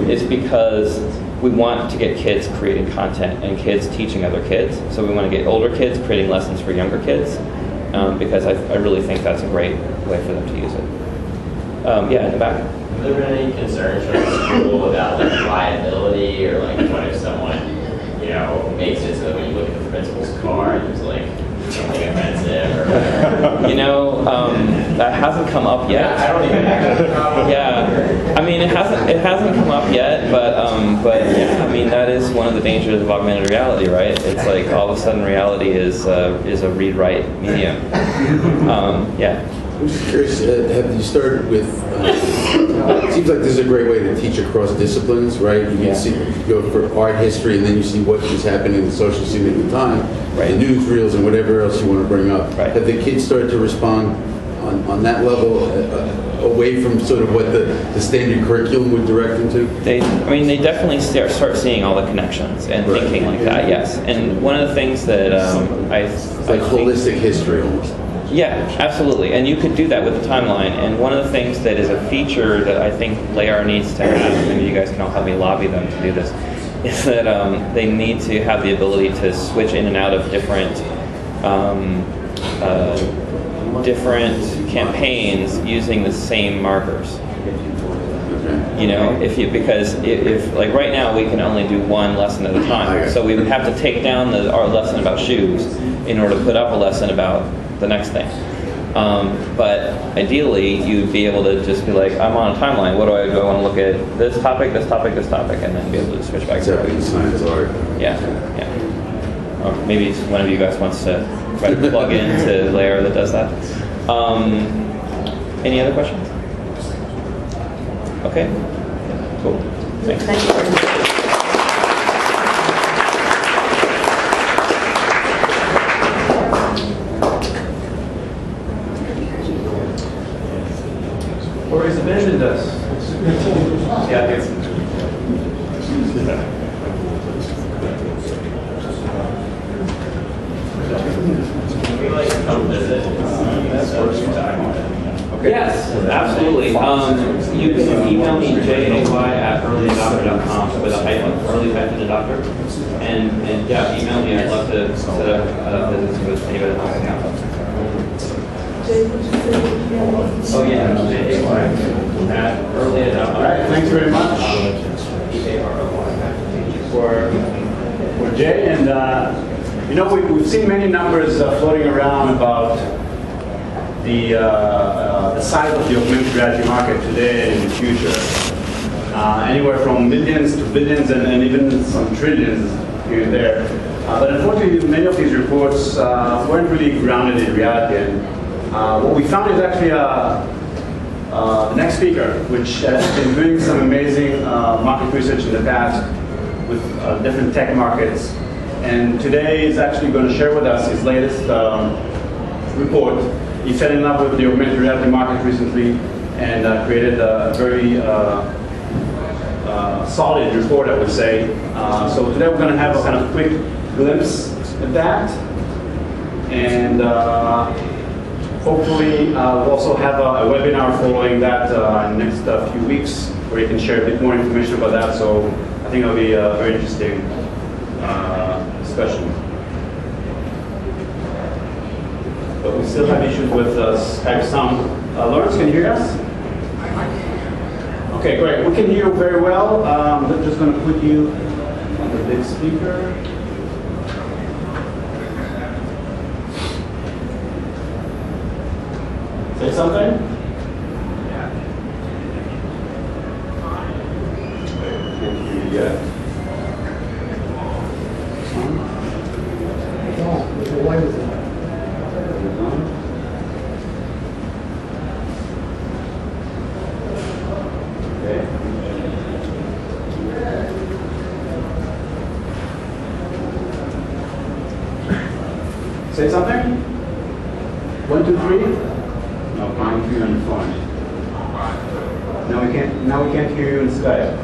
is because we want to get kids creating content and kids teaching other kids. So we want to get older kids creating lessons for younger kids, because I really think that's a great way for them to use it. Yeah, in the back. Have there been any concerns from the school about liability or what if someone makes it so that when you look at the principal's car, there's something offensive or whatever? That hasn't come up yet. I don't even actually know. Yeah, it hasn't come up yet, but yeah, that is one of the dangers of augmented reality, right? It's all of a sudden reality is a read-write medium. Yeah. I'm just curious, have you started with, it seems like this is a great way to teach across disciplines, right? You can see, you go for art history and then you see what is happening in the social scene at the time, right. The newsreels and whatever else you want to bring up. Right. Have the kids started to respond on that level, away from sort of what the standard curriculum would direct them to? They definitely start seeing all the connections and thinking like that, yes. And one of the things that it's like holistic history almost. Yeah, absolutely. And you could do that with the timeline. And one of the things that is a feature that I think Layer needs to have, maybe you guys can all help me lobby them to do this, is that they need to have the ability to switch in and out of different campaigns using the same markers. Because if right now we can only do one lesson at a time, so we would have to take down our lesson about shoes in order to put up a lesson about the next thing. But ideally, you'd be able to just be like, I'm on a timeline. What do I do? I want to look at this topic, this topic, this topic, and then be able to switch back. Japanese science art. Yeah. Or maybe one of you guys wants to try to plug into Layer that does that. Any other questions? Okay. Cool. Thanks. Thank you. it does. Yeah, here. Okay. Yes, absolutely. You can email me jay@earlyadopter.com with a hyphen, early-adopter, and yeah, email me. I'd love to set up visits with anybody that wants to come. Oh yeah, jay@earlyadopter. All right, thanks very much for Jay. And you know, we've seen many numbers floating around about the size of the augmented reality market today and in the future. Anywhere from millions to billions and even some trillions here and there. But unfortunately, many of these reports weren't really grounded in reality. And what we found is actually the next speaker, which has been doing some amazing market research in the past with different tech markets. And today is actually going to share with us his latest report. He fell in love with the augmented reality market recently and created a very solid report, I would say. So today we're going to have a kind of quick glimpse at that. And hopefully we'll also have a webinar following that in the next few weeks where you can share a bit more information about that. So I think it'll be a very interesting discussion. But we still have issues with Skype sound. Lawrence, can you hear us? Okay, great. We can hear you very well. I'm just going to put you on the big speaker. Say something? Can't hear you yet. The light is on. Okay. Say something? 1, 2, 3. No, can't hear you on the phone. Now we can't hear you in Skype.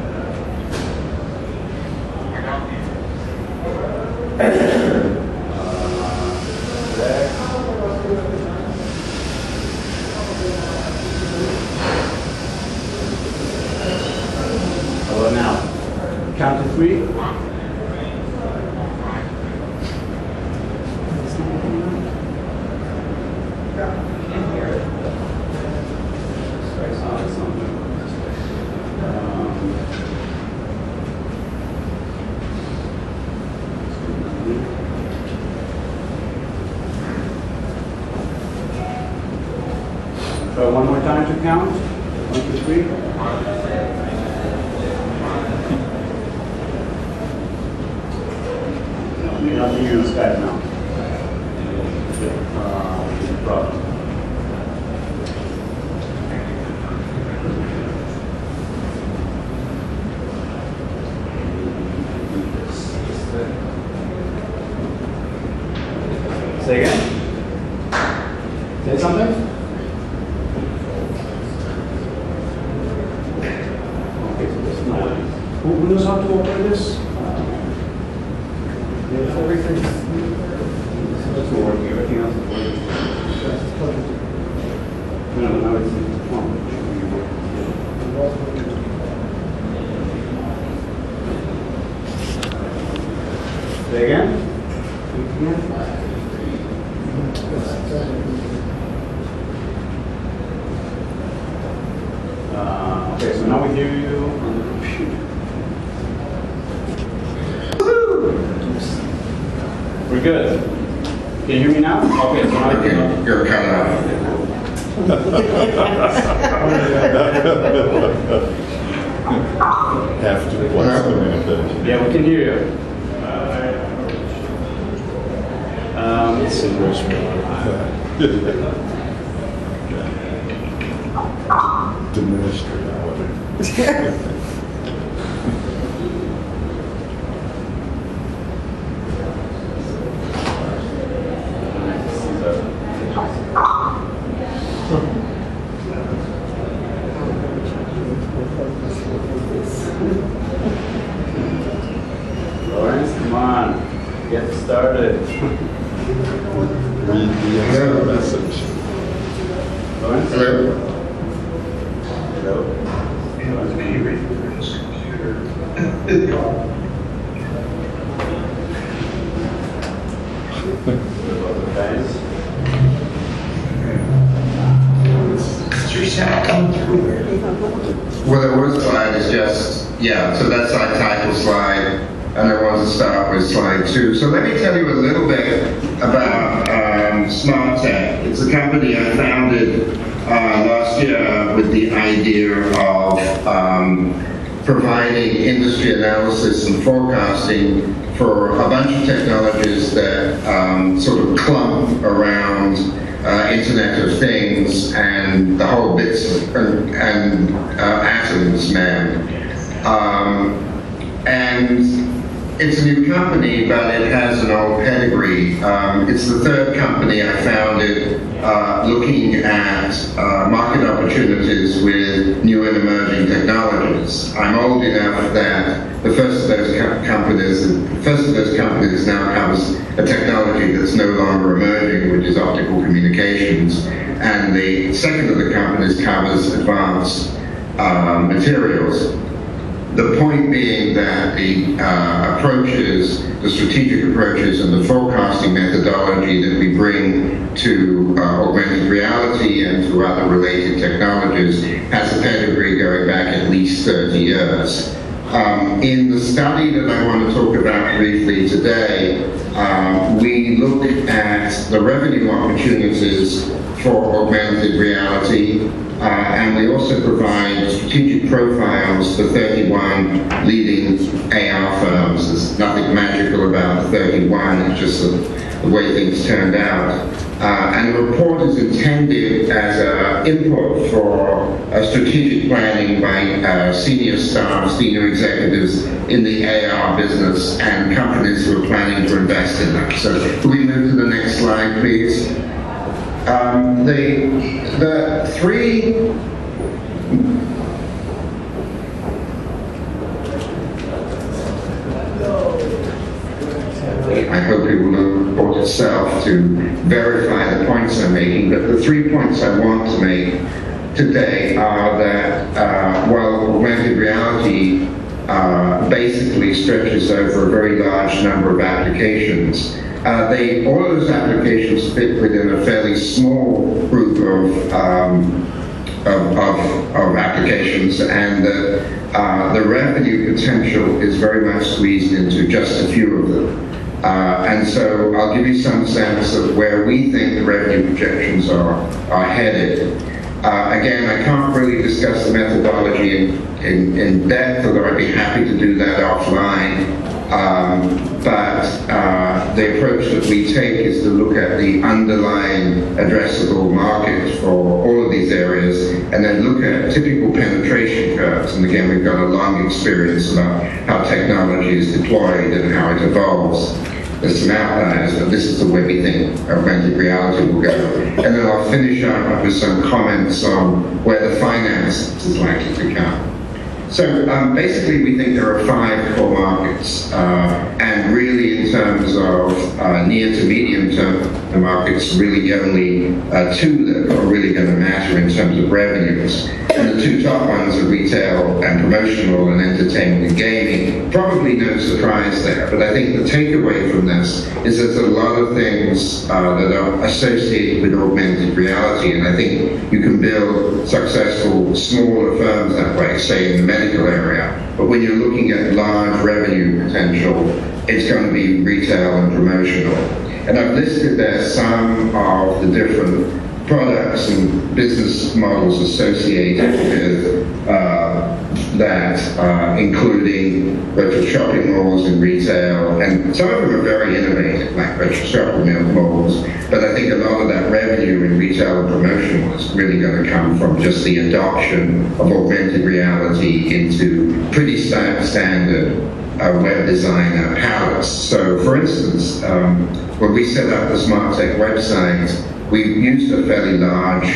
How about now? Count to 3. Try one more time to count. 1, 2, 3. You're not hearing on Skype now. Problem. Say again. Say something. Okay, so this is not. Who knows how to operate this? Yes, everything's That's not working. Everything else is working. No, now it's on. Say again. Okay, so now we hear you on the computer. We're good. Can you hear me now? Okay, so now I can. You're cut off. Have to bless the communication. Yeah, we can hear you. Let's see where's diminished reality. Get started. Read the instant message. Hello? Hello? He was me reading through his computer. Guys? Well, the worst slide is just, yeah, so that's our title slide, and I want to start with slide 2. So let me tell you a little bit about Smart Tech. It's a company I founded last year with the idea of providing industry analysis and forecasting for a bunch of technologies that sort of clump around Internet of Things and the whole bits and atoms, man. And it's a new company, but it has an old pedigree. It's the third company I founded looking at market opportunities with new and emerging technologies. I'm old enough that the first of those companies now covers a technology that's no longer emerging, which is optical communications. And the second of the companies covers advanced materials. The point being that the approaches, the strategic approaches and the forecasting methodology that we bring to augmented reality and to other related technologies has a pedigree going back at least 30 years. In the study that I want to talk about briefly today, we look at the revenue opportunities for augmented reality, and we also provide strategic profiles for 31 leading AR firms. There's nothing magical about the 31, it's just the way things turned out. And the report is intended as an input for strategic planning by senior staff, senior executives in the AR business and companies who are planning to invest in that. So can we move to the next slide, please? The three I hope it will report itself to verify the points I'm making, but the 3 points I want to make today are that while augmented reality basically stretches over a very large number of applications, all of those applications fit within a fairly small group of applications, and the revenue potential is very much squeezed into just a few of them. And so I'll give you some sense of where we think the revenue projections are headed. Again, I can't really discuss the methodology in depth, although I'd be happy to do that offline. But the approach that we take is to look at the underlying addressable market for all of these areas, and then look at typical penetration curves. And again, we've got a long experience about how technology is deployed and how it evolves. There's some outliers, but this is the way we think augmented reality will go. And then I'll finish up with some comments on where the finance is likely to come. So basically we think there are 5 core markets, and really in terms of near to medium term markets, really only 2 that are really going to matter in terms of revenues. And the 2 top ones are retail and promotional and entertainment and gaming. Probably no surprise there, but I think the takeaway from this is there's a lot of things that are associated with augmented reality, and I think you can build successful smaller firms that way, say in the medical area. But when you're looking at large revenue potential, it's going to be retail and promotional. And I've listed there some of the different products and business models associated with that, including retro shopping malls and retail, and some of them are very innovative, like retro shopping malls, but I think a lot of that revenue in retail and promotional is really going to come from just the adoption of augmented reality into pretty standard web design palettes. So for instance, when we set up the Smart Tech website, we used a fairly large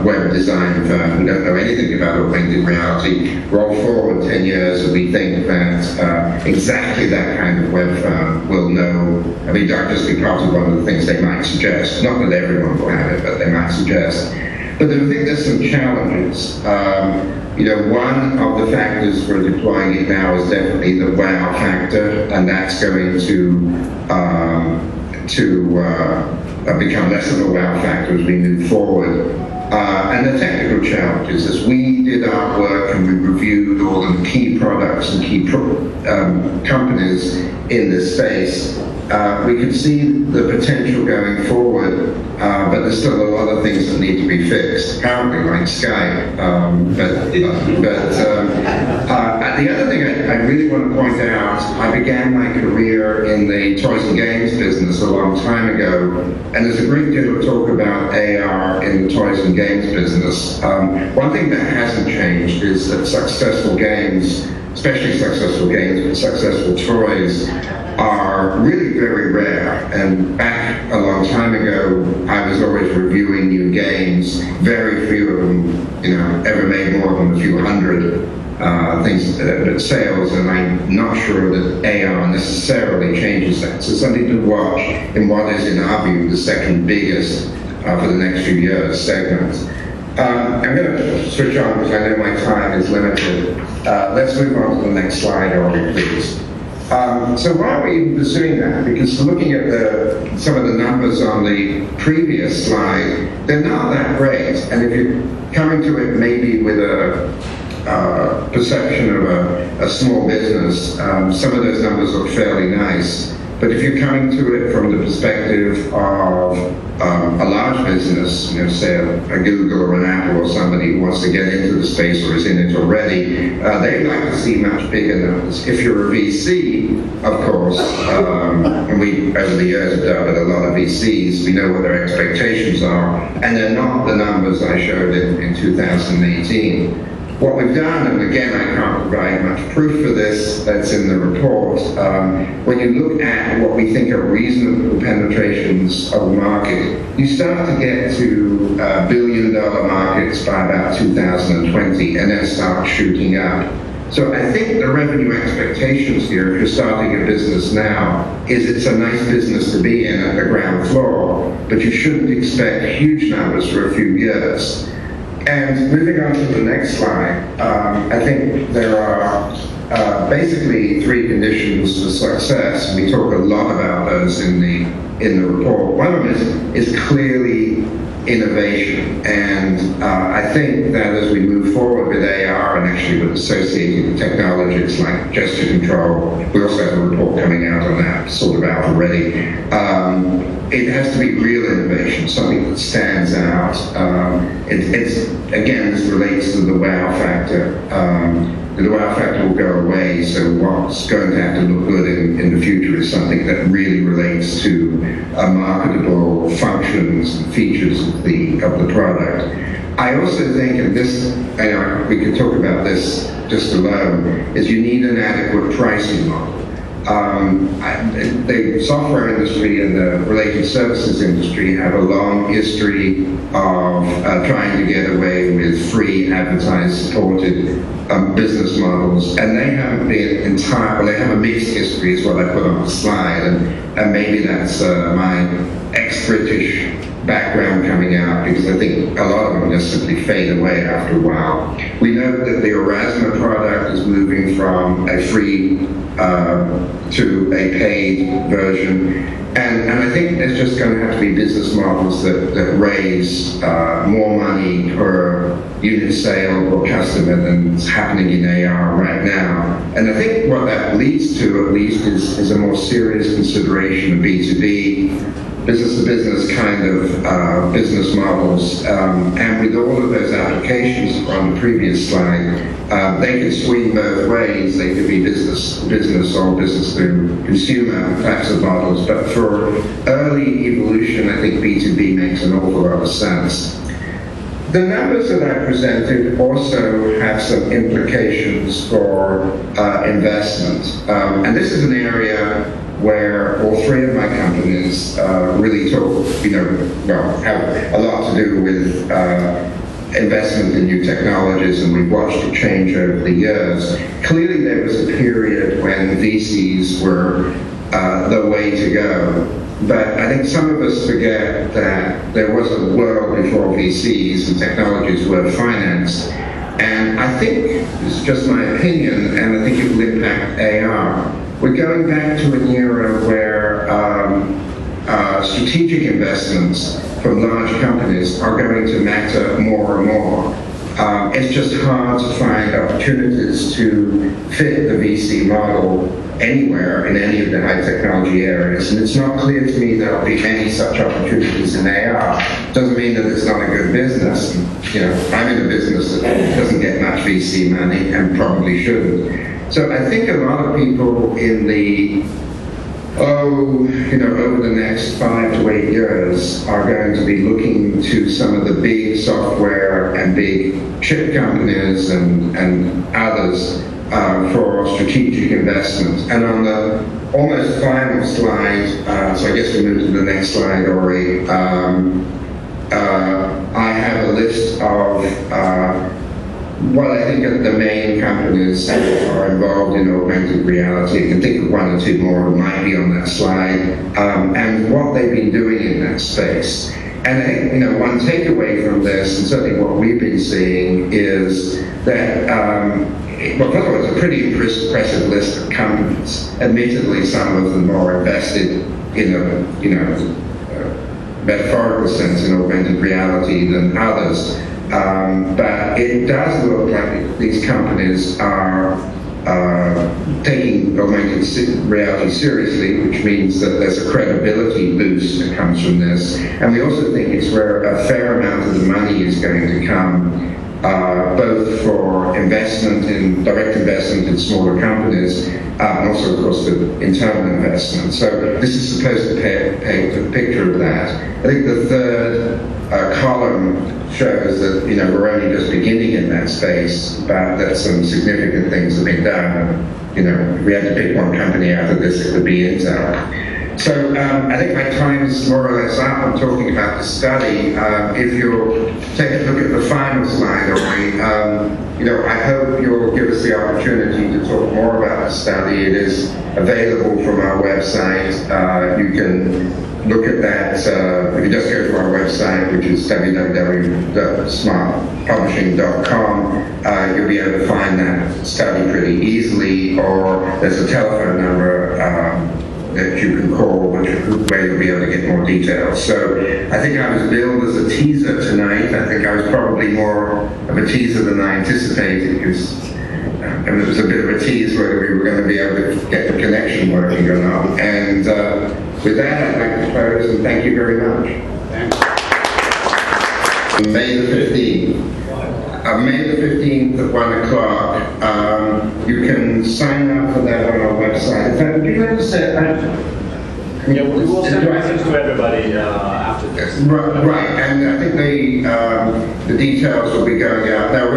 web design firm. We don't know anything about augmented reality. Roll forward 10 years and we think that exactly that kind of web firm will know. I mean, that just be part of one of the things they might suggest. Not that everyone will have it, but they might suggest. But I think there's some challenges. One of the factors for deploying it now is definitely the wow factor, and that's going to become less of a wow factor as we move forward. And the technical challenges, as we did our work and we reviewed all of the key products and key companies in this space, we could see the potential going forward, but there's still a lot of things that need to be fixed, apparently like Skype. The other thing I really want to point out, I began my career in the toys and games business a long time ago, and there's a great deal of talk about AR in the toys and games business. One thing that hasn't changed is that successful games, especially successful games but successful toys, are really very rare. And back a long time ago, I was always reviewing new games. Very few of them, ever made more than a few hundred sales, and I'm not sure that AR necessarily changes that. So something to watch in what is, in our view, the second biggest for the next few years segment. I'm going to switch on because I know my time is limited. Let's move on to the next slide, Ollie, please. So why are we even pursuing that? Because looking at some of the numbers on the previous slide, they're not that great. And if you're coming to it maybe with a perception of a small business, some of those numbers look fairly nice. But if you're coming to it from the perspective of a large business, say a Google or an Apple or somebody who wants to get into the space or is in it already, they'd like to see much bigger numbers. If you're a VC, of course, and we over the years have dealt with a lot of VCs, we know what their expectations are, and they're not the numbers I showed in 2018. What we've done, and again, I can't provide much proof for this, that's in the report, when you look at what we think are reasonable penetrations of the market, you start to get to billion-dollar markets by about 2020, and then start shooting up. So I think the revenue expectations here, if you're starting a business now, is it's a nice business to be in at the ground floor, but you shouldn't expect huge numbers for a few years. And moving on to the next slide, I think there are basically three conditions for success. We talk a lot about those in the report. One of them is clearly innovation, and I think that as we move forward with AR and actually with associated technologies like gesture control, we also have a report coming out on that, sort of out already. It has to be real innovation, something that stands out. Again, this relates to the wow factor. The wow factor will go away, so what's going to have to look good in the future is something that really relates to marketable functions and features of the product. I also think, and this, we could talk about this just alone, is you need an adequate pricing model. The software industry and the related services industry have a long history of trying to get away with free advertising-supported business models, and they haven't been they have a mixed history is what I put on the slide, and maybe that's my ex-British background coming out, because I think a lot of them just simply fade away after a while. We know that the Erasmus product is moving from a free to a paid version, and I think there's just going to have to be business models that raise more money per unit sale or customer than is happening in AR right now. And I think what that leads to, at least, is a more serious consideration of B2B, business-to-business kind of business models, and with all of those applications on the previous slide, they could swing both ways. They could be business-to-business or business-to-consumer types of models, but for early evolution, I think B2B makes an awful lot of sense. The numbers that I presented also have some implications for investment, and this is an area where all three of my companies companies really talk, have a lot to do with investment in new technologies, and we've watched it change over the years. Clearly, there was a period when VCs were the way to go. But I think some of us forget that there was a world before VCs and technologies were financed. And I think, this is just my opinion, and I think it will impact AR. We're going back to an era where strategic investments from large companies are going to matter more and more. It's just hard to find opportunities to fit the VC model anywhere in any of the high technology areas. And it's not clear to me there will be any such opportunities in AR. Doesn't mean that it's not a good business. I'm in a business that doesn't get much VC money and probably shouldn't. So I think a lot of people in the over the next 5 to 8 years are going to be looking to some of the big software and big chip companies and others for strategic investments. And on the almost final slide, so I guess we move to the next slide, Ori, I have a list of what I think are the main companies that are involved in augmented reality. I can think of 1 or 2 more that might be on that slide, and what they've been doing in that space. And I think, one takeaway from this, and certainly what we've been seeing, is that, well, first of all, it's a pretty impressive list of companies. Admittedly, some of them are invested in a metaphorical sense in augmented reality than others. But it does look like these companies are taking augmented reality seriously, which means that there's a credibility boost that comes from this. And we also think it's where a fair amount of the money is going to come, both for direct investment in smaller companies, and also, of course, the internal investment. So this is supposed to paint a picture of that. I think the third column shows that we're only just beginning in that space, but that some significant things have been done. If we had to pick one company out of this, it would be Intel. So I think my time is more or less up. I'm talking about the study. If you'll take a look at the final slide, Ori, I hope you'll give us the opportunity to talk more about the study. It is available from our website. You can look at that if you just go to our website, which is www.smartpublishing.com. You'll be able to find that study pretty easily, or there's a telephone number that you can call, where you'll be able to get more details. So I think I was billed as a teaser tonight. I think I was probably more of a teaser than I anticipated, because it was a bit of a tease whether we were going to be able to get the connection working or not. And with that, I'd like to close, and thank you very much. May the 15th. May the 15th at 1 o'clock. You can sign up for that on our website. In fact, would you ever say Yeah, we will send a message to everybody after this. Right, and I think the details will be going out. Now,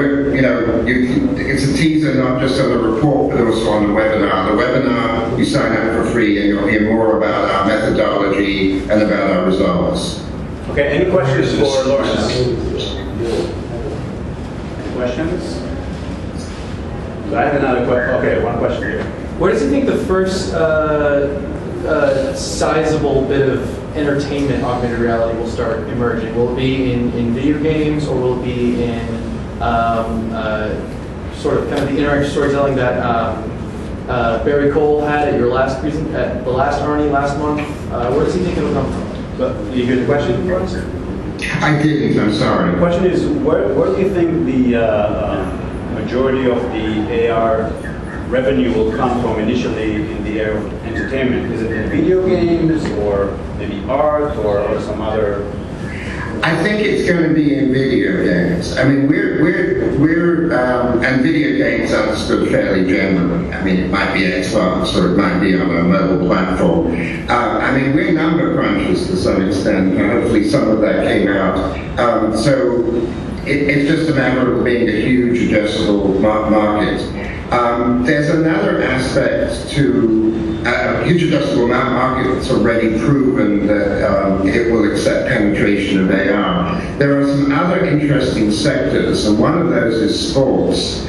it's a teaser not just on the report, but also on the webinar. The webinar, you sign up for free, and you'll hear more about our methodology and about our results. Okay, any questions for Lawrence? Any questions? So I have another question. Okay, one question here. Where does he think the first sizable bit of entertainment augmented reality will start emerging? Will it be in video games, or will it be in sort of kind of the interactive storytelling that Barry Cole had at your last at the last ARNY last month? Where does he think it'll come from? So, you hear the question, Lawrence? I didn't. I'm sorry. The question is, where do you think the majority of the AR revenue will come from initially in the area of entertainment? Is it in video games, or maybe art, or some other? I think it's going to be in video games. I mean, and video games understood fairly generally. I mean, it might be Xbox, or it might be on a mobile platform. I mean, we're number crunchers to some extent, and hopefully some of that came out. So it's just a matter of being a huge addressable market. There's another aspect to a huge addressable market that's already proven that it will accept penetration of AR. There are some other interesting sectors, and one of those is sports,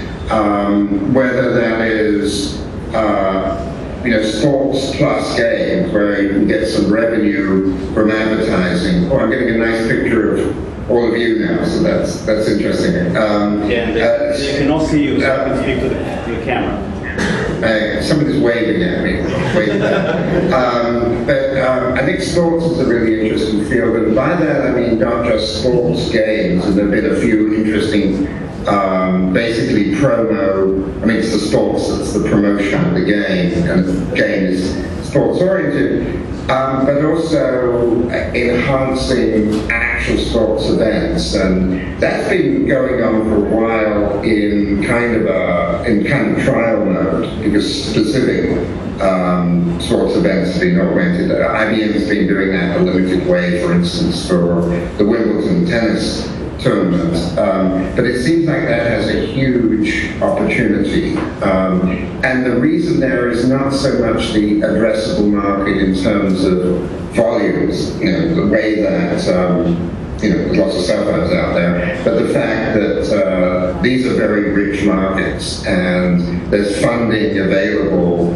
whether that is sports plus games, where you can get some revenue from advertising. Oh, I'm getting a nice picture of all of you now, so that's interesting. They can all see you, so I can speak to the camera. Somebody's waving at me. But I think sports is a really interesting field, and by that I mean not just sports games, and there have been a few interesting basically promo. I mean, it's the sports, it's the promotion of the game, and the game is sports oriented, but also enhancing actual sports events, and that's been going on for a while in kind of trial mode, because specific sports events have been augmented. IBM's been doing that in a limited way, for instance, for the Wimbledon tennis tournament, but it seems like that has a huge opportunity, and the reason there is not so much the addressable market in terms of volumes, the way that there's lots of cell phones out there, but the fact that these are very rich markets and there's funding available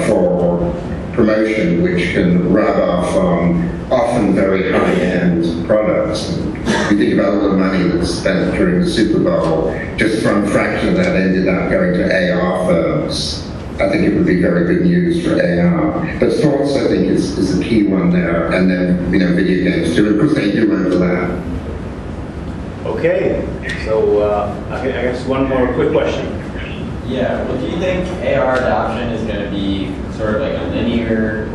for promotion which can rub off on often very high-end products. You think about all the money that's spent during the Super Bowl, just from a fraction of that ended up going to AR firms. I think it would be very good news for AR. But sports, I think, is a key one there, and then video games too. Of course, they do overlap. Okay, so I guess one more quick question. Yeah, well, do you think AR adoption is going to be sort of like a linear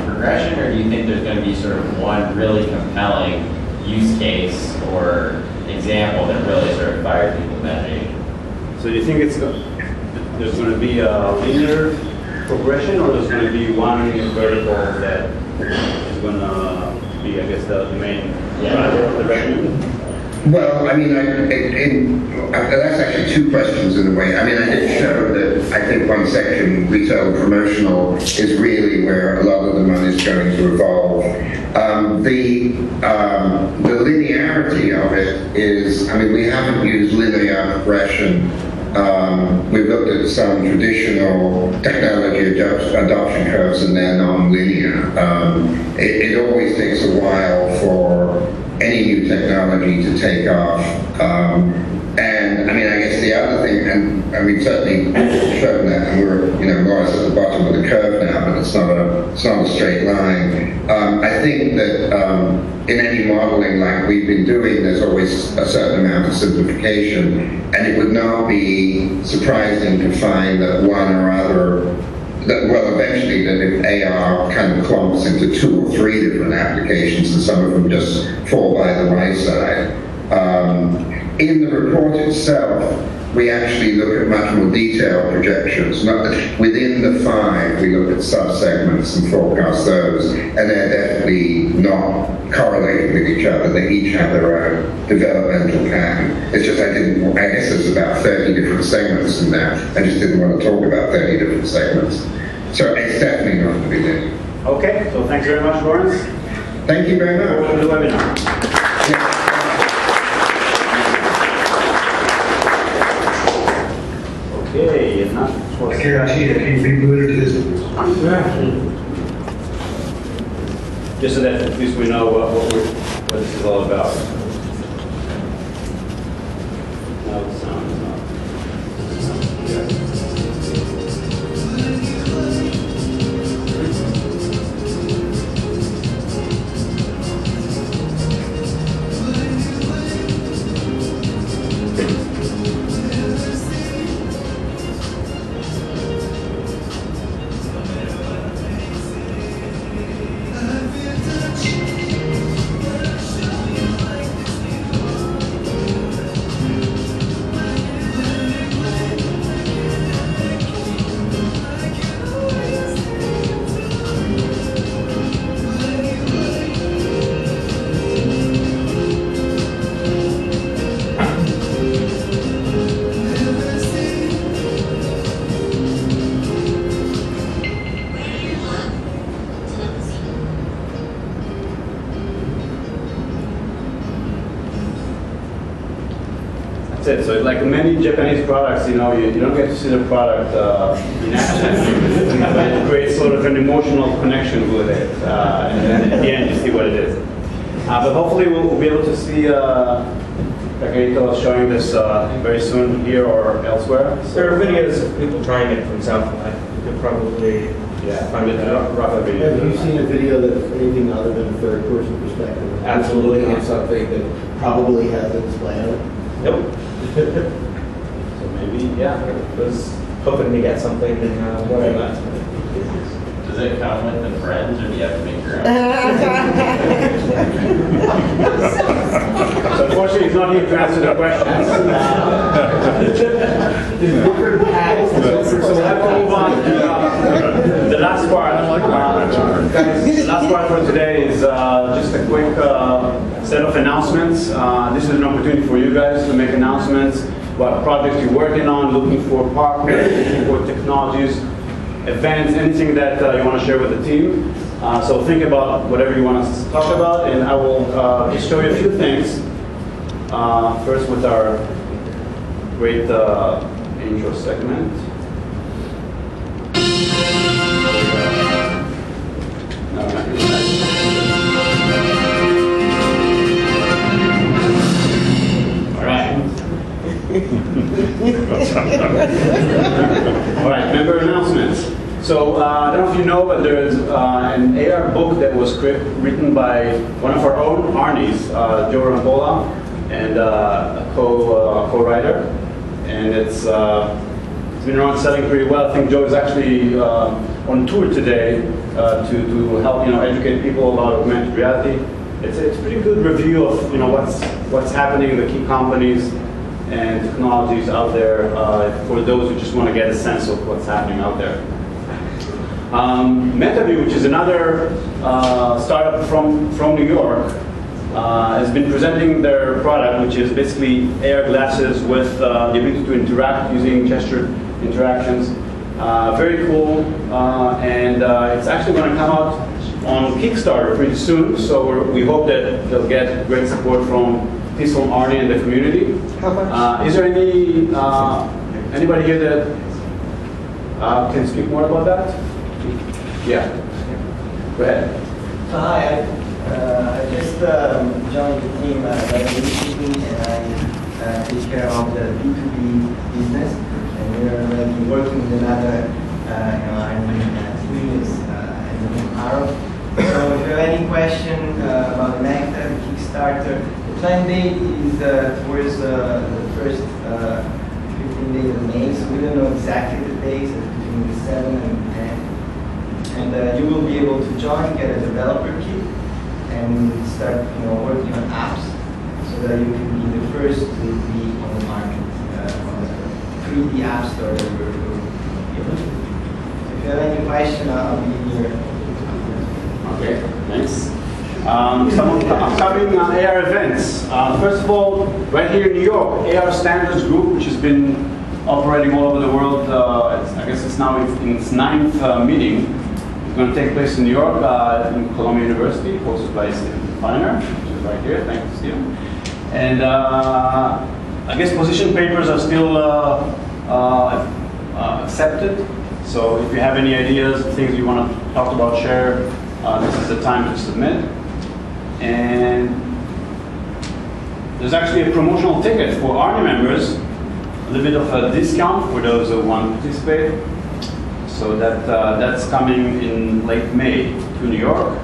progression, or do you think there's going to be sort of one really compelling use case or example that really sort of fires people's imagination? So do you think there's going to be a linear progression, or there's going to be one vertical that is going to be, I guess, the main driver of the revenue? Well, I mean, that's actually two questions in a way. I mean, I did show that I think one section, retail and promotional, is really where a lot of the money is going to evolve. The linearity of it is, I mean, we haven't used linear regression. We've looked at some traditional technology adoption curves, and they're non-linear. It always takes a while for any new technology to take off. And I mean, I guess the other thing, and I mean, certainly shown that, and we're more or less at the bottom of the curve now, but it's not a straight line. I think that in any modeling like we've been doing, there's always a certain amount of simplification, and it would not be surprising to find that one or other, eventually that if AR kind of clumps into 2 or 3 different applications, and some of them just fall by the wayside. In the report itself, we actually look at much more detailed projections. Within the 5, we look at subsegments and forecast those, and they're definitely not correlated with each other. They each have their own developmental pattern. It's just I guess there's about 30 different segments in there. I just didn't want to talk about 30 different segments. So it's definitely not going to be linear. Okay, so thanks very much, Lawrence. Thank you very much. For the webinar. Okay, and not for just so that at least we know what this is all about. No, the sound is not. it. So like many Japanese products, you know, you don't get to see the product in action, but it creates sort of an emotional connection with it. And then at the end, you see what it is. But hopefully we'll be able to see Takeito showing this very soon here or elsewhere. There are videos of people trying it from Southland. You could probably find it rough video. Have you seen a video that's anything other than a third-person perspective? Absolutely. Looking at something that probably has a display on it? Nope. So maybe, yeah. Was hoping to get something more than that. Does it come with the friends, or do you have to make your own? So unfortunately, he's not here to answer the questions. Different paths. So we'll have to move on to the last part. The last part for today is just a quick set of announcements. This is an opportunity for you guys to make announcements about projects you're working on, looking for partners, looking for technologies, events, anything that you want to share with the team. So think about whatever you want us to talk about, and I will just show you a few things. First with our great intro segment. No, not really. All right. All right, member announcements. So I don't know if you know, but there's an AR book that was written by one of our own ARNYs, Joe Rambola, and a co-writer. And it's been around selling pretty well. I think Joe is actually on tour today to help educate people about augmented reality. It's a pretty good review of what's happening, the key companies and technologies out there for those who just want to get a sense of what's happening out there. MetaView, which is another startup from New York, has been presenting their product, which is basically AR glasses with the ability to interact using gesture interactions. Very cool, and it's actually going to come out on Kickstarter pretty soon, so we hope that they'll get great support from ARNY and the community. How much? Is there anybody here that can speak more about that? Yeah. Go ahead. Hi, I just joined the team very recently, and I take care of the B2B business, and we're working with another students in Arab. So if you have any question about Nectar, Kickstarter, the plan date is towards the first 15 days of May, so we don't know exactly the dates, it's between the 7 and 10. And you will be able to join, get a developer kit, and start working on apps so that you can be the first to be on the market on the 3D app store that we're doing. If you have any question, I'll be here. Okay, thanks. Some upcoming AR events. First of all, right here in New York, AR Standards Group, which has been operating all over the world, I guess it's now in its 9th meeting. It's going to take place in New York, in Columbia University, hosted by Stephen Feiner, which is right here. Thank you, Stephen. And I guess position papers are still accepted. So if you have any ideas, things you want to talk about, share, this is the time to submit. And there's actually a promotional ticket for ARNY members, a little bit of a discount for those who want to participate. So that's coming in late May to New York.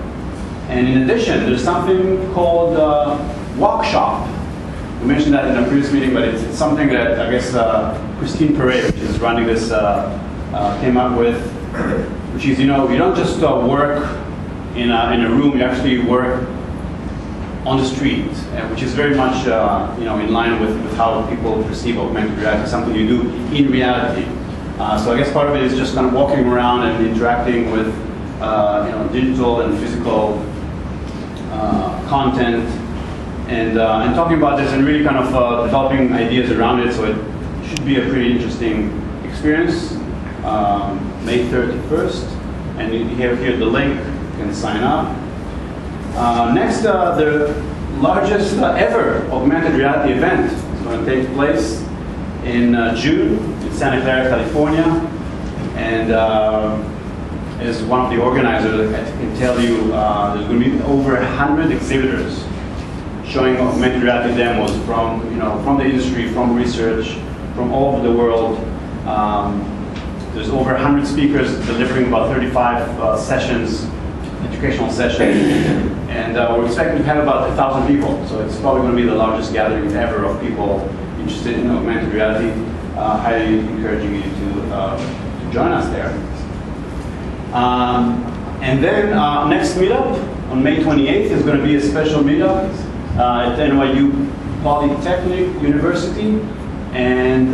And in addition, there's something called Walkshop. We mentioned that in a previous meeting, but it's something that I guess Christine Perret, which is running this, came up with, which is, you don't just work in a room, you actually work on the street, which is very much in line with how people perceive augmented reality, something you do in reality. So I guess part of it is just kind of walking around and interacting with digital and physical content, and talking about this and really kind of developing ideas around it. So it should be a pretty interesting experience. May 31st, and you have here the link. You can sign up. Next, the largest ever augmented reality event is going to take place in June in Santa Clara, California. And as one of the organizers, I can tell you there's going to be over 100 exhibitors showing augmented reality demos from, from the industry, from research, from all over the world. There's over 100 speakers delivering about 35 sessions, educational sessions, and we're expecting to have about 1,000 people. So it's probably going to be the largest gathering ever of people interested in augmented reality. Highly encouraging you to join us there. And then next meetup on May 28th is going to be a special meetup at NYU Polytechnic University, and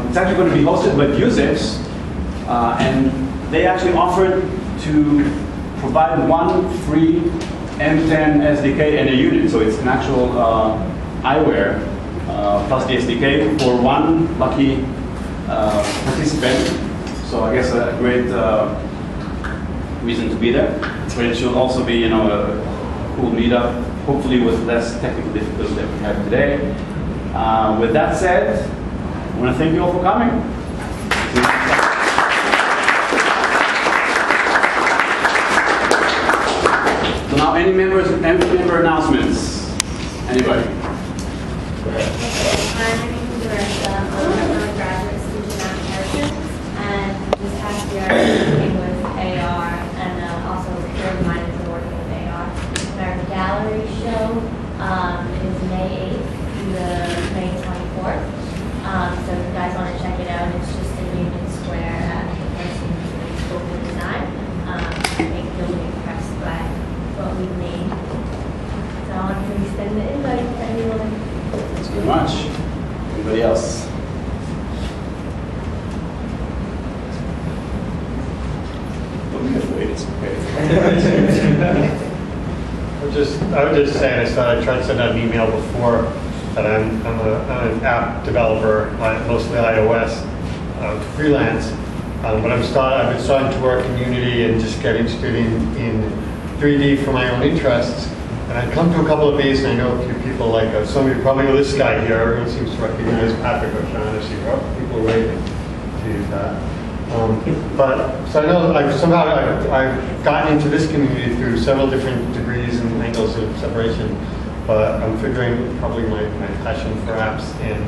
it's actually going to be hosted by Vuzix, and they actually offered to provide one free M10 SDK and a unit, so it's an actual eyewear plus the SDK for one lucky participant. So I guess a great reason to be there. But it should also be, a cool meetup, hopefully with less technical difficulties than we have today. With that said, I want to thank you all for coming. So now, any member announcements? Anybody? My name is Marissa. I'm a graduate student at Harrison, and this past year I was working with AR, and also career-minded to working with AR. And our gallery show is May 8th to May 24th. So if you guys want to check it out, it's just in Union Square at the Harrison School of Design. I think you'll be impressed by what we've made. So I want to extend the invite to anyone. Thanks very much. Anybody else? Don't be afraid, it's okay. I would just say, and I said I tried to send out an email before, that I'm an app developer, mostly iOS, freelance. But I've been starting to work in Unity and just get interested in 3D for my own interests. And I've come to a couple of these, and I know a few people like some of you probably know this guy here. Everyone seems to recognize Patrick O'Shaughnessy. People are waiting to use that. So I know I've gotten into this community through several different degrees and angles of separation. But I'm figuring probably my passion for apps and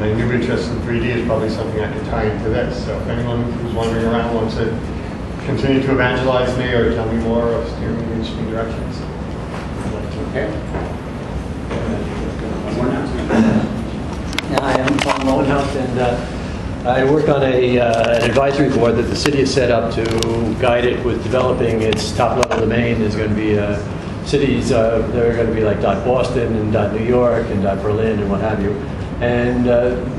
my new interest in 3D is probably something I can tie into this. So if anyone who's wandering around wants to continue to evangelize me or tell me more or steer me in interesting directions, I'd like to. Okay. One more announcement. Hi, I'm Tom Lowenhout, and I work on an advisory board that the city has set up to guide it with developing its top-level domain. There's going to be cities, they're going to be like .Boston and .New York and .Berlin and what have you. And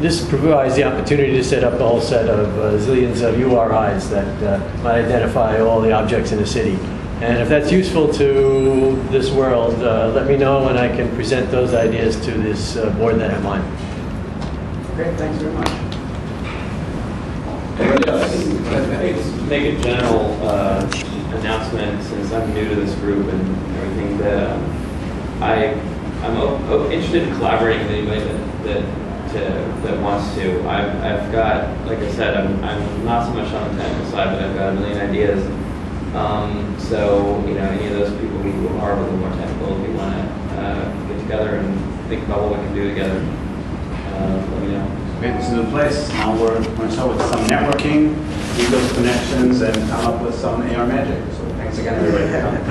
this provides the opportunity to set up a whole set of zillions of URIs that might identify all the objects in the city. And if that's useful to this world, let me know and I can present those ideas to this board that I'm on. Great, thanks very much. Let's make a general announcement, since I'm new to this group and everything, that I'm interested in collaborating with anybody that wants to. I've got, like I said, I'm not so much on the technical side, but I've got a million ideas. So any of those people who are a little more technical, if you want to get together and think about what we can do together, let me know. Great, this is the place. Now we're going to start with some networking, do those connections, and come up with some AR magic. So thanks again, everybody, for coming.